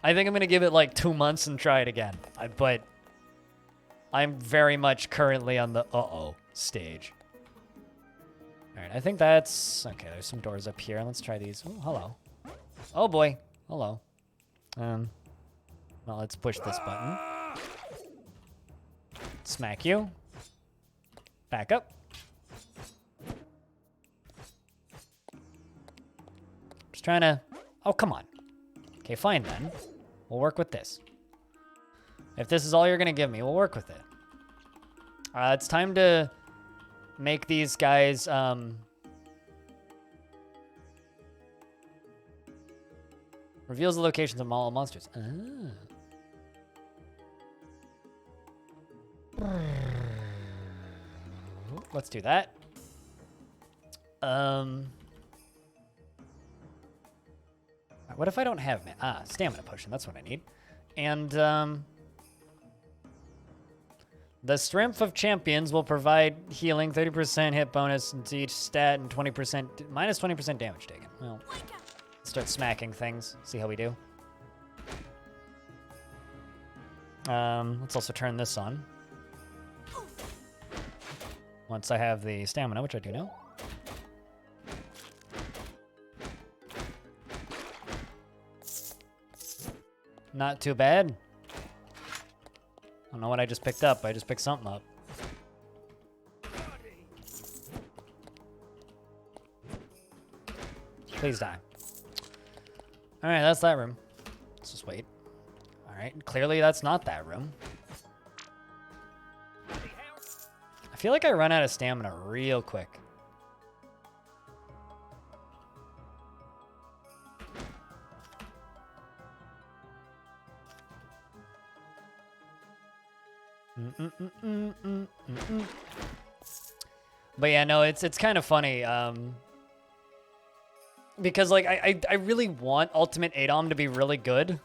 I think I'm going to give it like 2 months and try it again. But I'm very much currently on the uh-oh stage. All right, I think that's... Okay, there's some doors up here. Let's try these. Oh, hello. Oh, boy. Hello. Well, let's push this button. Smack you. Back up. Just trying to... Oh, come on. Okay, fine then. We'll work with this. If this is all you're going to give me, we'll work with it. It's time to make these guys... Reveals the locations of all monsters. Let's do that. What if I don't have... stamina potion. That's what I need. And, the Strength of Champions will provide healing, 30% hit bonus into each stat, and minus 20% damage taken. Well, let's start smacking things. See how we do. Let's also turn this on. Once I have the stamina, which I do now. Not too bad. I don't know what I just picked up. I just picked something up. Please die. All right, that's that room. Let's just wait. All right, clearly that's not that room. I feel like I run out of stamina real quick. But yeah, no, it's kind of funny. Because like I really want Ultimate ADOM to be really good,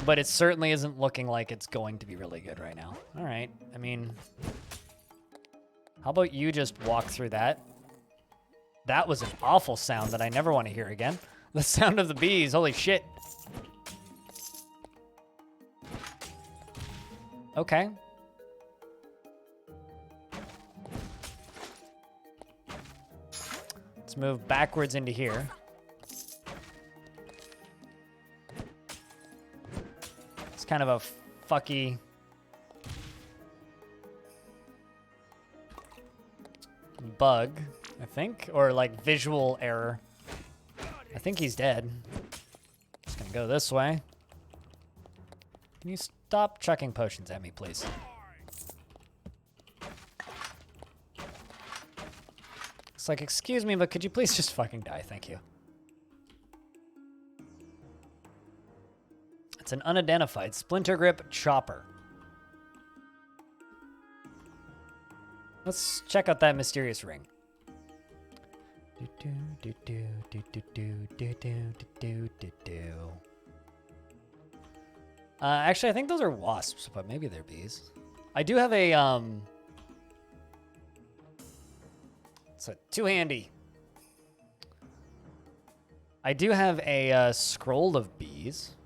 but it certainly isn't looking like it's going to be really good right now. All right, I mean, how about you just walk through that? That was an awful sound that I never want to hear again. The sound of the bees, holy shit. Okay. Let's move backwards into here. It's kind of a fucky... bug, I think, or like visual error. I think he's dead. Just gonna go this way. Can you stop chucking potions at me, please? It's like, excuse me, but could you please just fucking die? Thank you. It's an unidentified splinter grip chopper. Let's check out that mysterious ring. Actually, I think those are wasps, but maybe they're bees. I do have a, it's a two-handy. I do have a scroll of bees.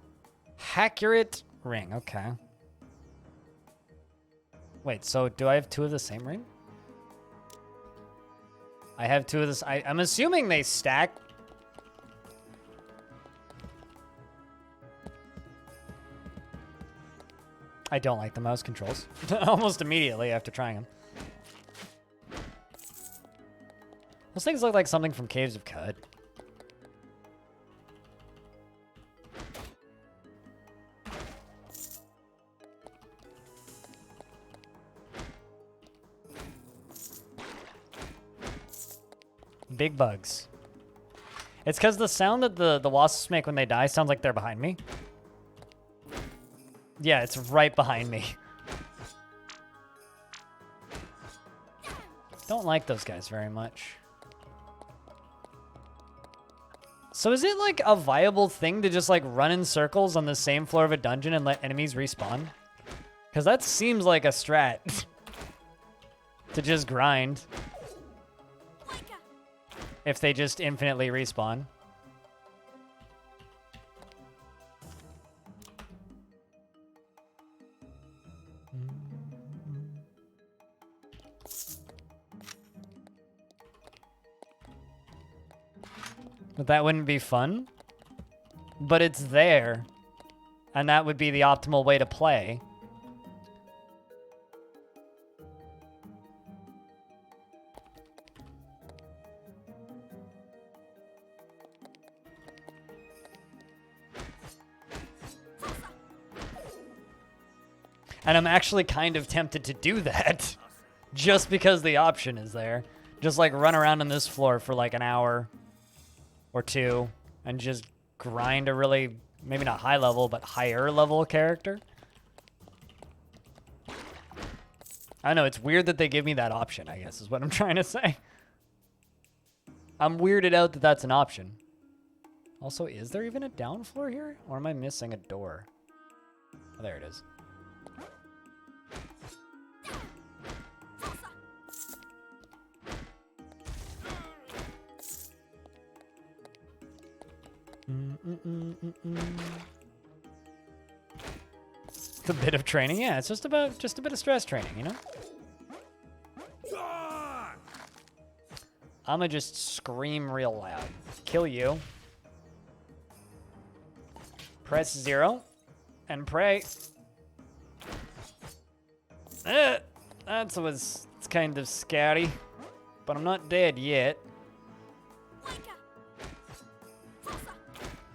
Accurate ring, okay. Wait, so do I have two of the same ring? I have two of this. I'm assuming they stack. I don't like the mouse controls. Almost immediately after trying them. Those things look like something from Caves of Cud. Big bugs. It's because the sound that the wasps make when they die sounds like they're behind me. Yeah, it's right behind me. Don't like those guys very much. So is it like a viable thing to just like run in circles on the same floor of a dungeon and let enemies respawn? Because that seems like a strat. To just grind. If they just infinitely respawn. But that wouldn't be fun. But it's there. And that would be the optimal way to play. And I'm actually kind of tempted to do that. Just because the option is there. Just like run around on this floor for like an hour or two and just grind a really, maybe not high level, but higher level character. I know, it's weird that they give me that option, I guess, is what I'm trying to say. I'm weirded out that that's an option. Also, is there even a down floor here? Or am I missing a door? Oh, there it is. It's a bit of training, yeah. It's just a bit of stress training, you know? I'ma just scream real loud. Kill you. Press 0 and pray. It's kind of scary, but I'm not dead yet.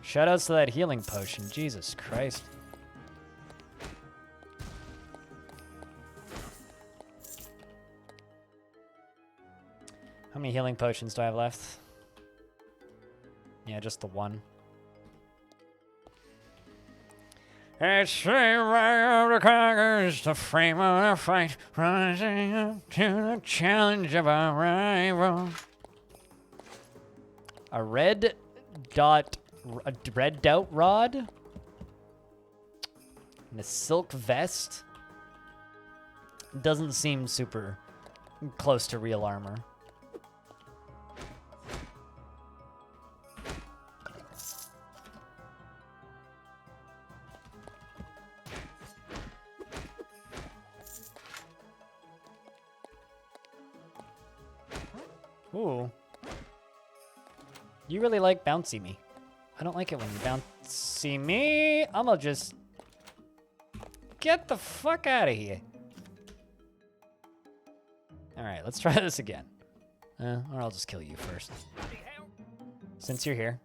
Shoutouts to that healing potion. Jesus Christ. How many healing potions do I have left? Yeah, just the one. It's the way of the conquerors, the frame of the fight, rising up to the challenge of our rival. A red doubt rod? And a silk vest? Doesn't seem super close to real armor. Ooh. You really like bouncy me. I don't like it when you bouncy me. I'm gonna just get the fuck out of here. All right, let's try this again. Or I'll just kill you first. Since you're here.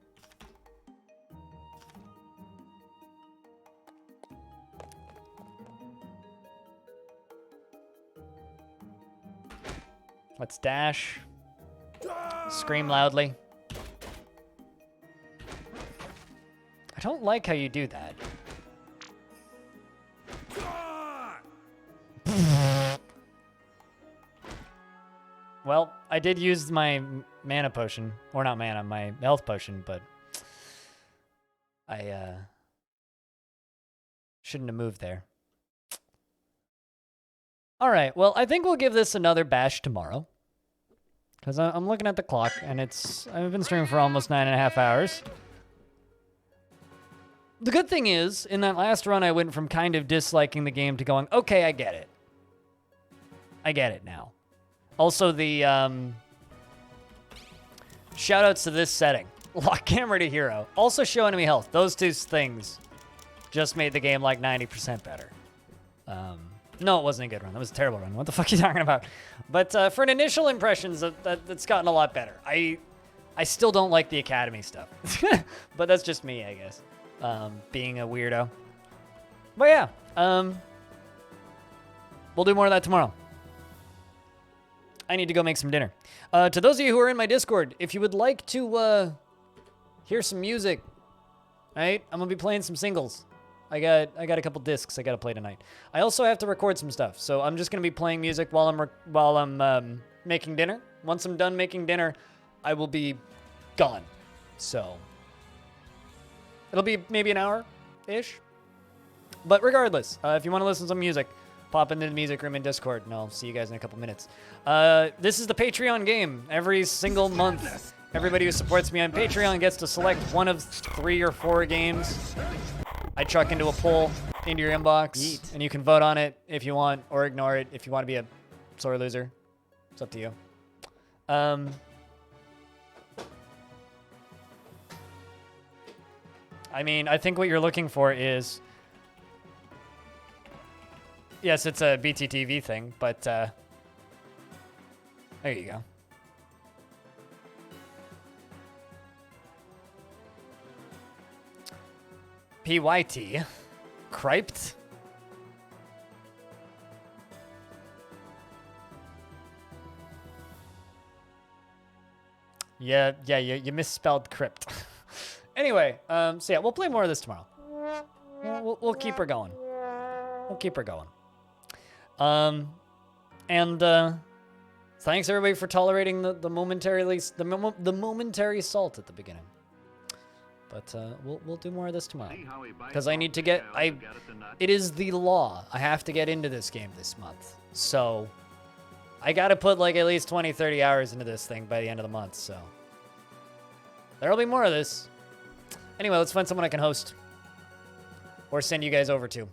Let's dash. Scream loudly. I don't like how you do that. Well, I did use my mana potion. Or not mana, my health potion, but I shouldn't have moved there. All right, well, I think we'll give this another bash tomorrow. Because I'm looking at the clock, and I've been streaming for almost 9.5 hours. The good thing is, in that last run, I went from kind of disliking the game to going, okay, I get it. I get it now. Also, the shoutouts to this setting. Lock camera to hero. Also show enemy health. Those two things just made the game like 90% better. No, it wasn't a good run. That was a terrible run. What the fuck are you talking about? But for an initial impressions, that's gotten a lot better. I still don't like the Academy stuff. But that's just me, I guess. Being a weirdo. But yeah, we'll do more of that tomorrow. I need to go make some dinner. To those of you who are in my Discord, if you would like to hear some music, right? I'm gonna be playing some singles. I got a couple discs I gotta play tonight. I also have to record some stuff, so I'm just gonna be playing music while I'm making dinner. Once I'm done making dinner, I will be gone. So It'll be maybe an hour-ish. But regardless, if you want to listen to some music, pop into the music room in Discord, and I'll see you guys in a couple minutes. This is the Patreon game. Every single month, everybody who supports me on Patreon gets to select one of 3 or 4 games. I chuck into a poll into your inbox, and you can vote on it if you want, or ignore it if you want to be a sore loser. It's up to you. I mean, I think what you're looking for is... Yes, it's a BTTV thing, but there you go. PYT. Criped? Yeah, you misspelled crypt. Anyway, so yeah, we'll play more of this tomorrow. We'll keep her going. We'll keep her going. Thanks everybody for tolerating the momentary salt at the beginning. But we'll do more of this tomorrow because I need to get it is the law. I have to get into this game this month. So I got to put like at least 20-30 hours into this thing by the end of the month, so there'll be more of this. Anyway, let's find someone I can host or send you guys over to.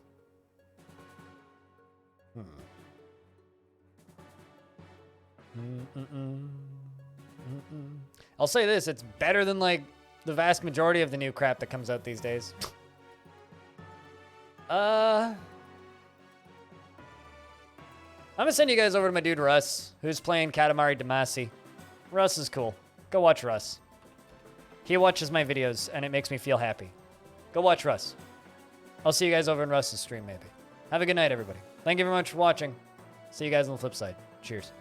I'll say this, it's better than like the vast majority of the new crap that comes out these days. I'm gonna send you guys over to my dude Russ, who's playing Katamari Damacy. Russ is cool. Go watch Russ. He watches my videos, and it makes me feel happy. Go watch Russ. I'll see you guys over in Russ's stream, maybe. Have a good night, everybody. Thank you very much for watching. See you guys on the flip side. Cheers.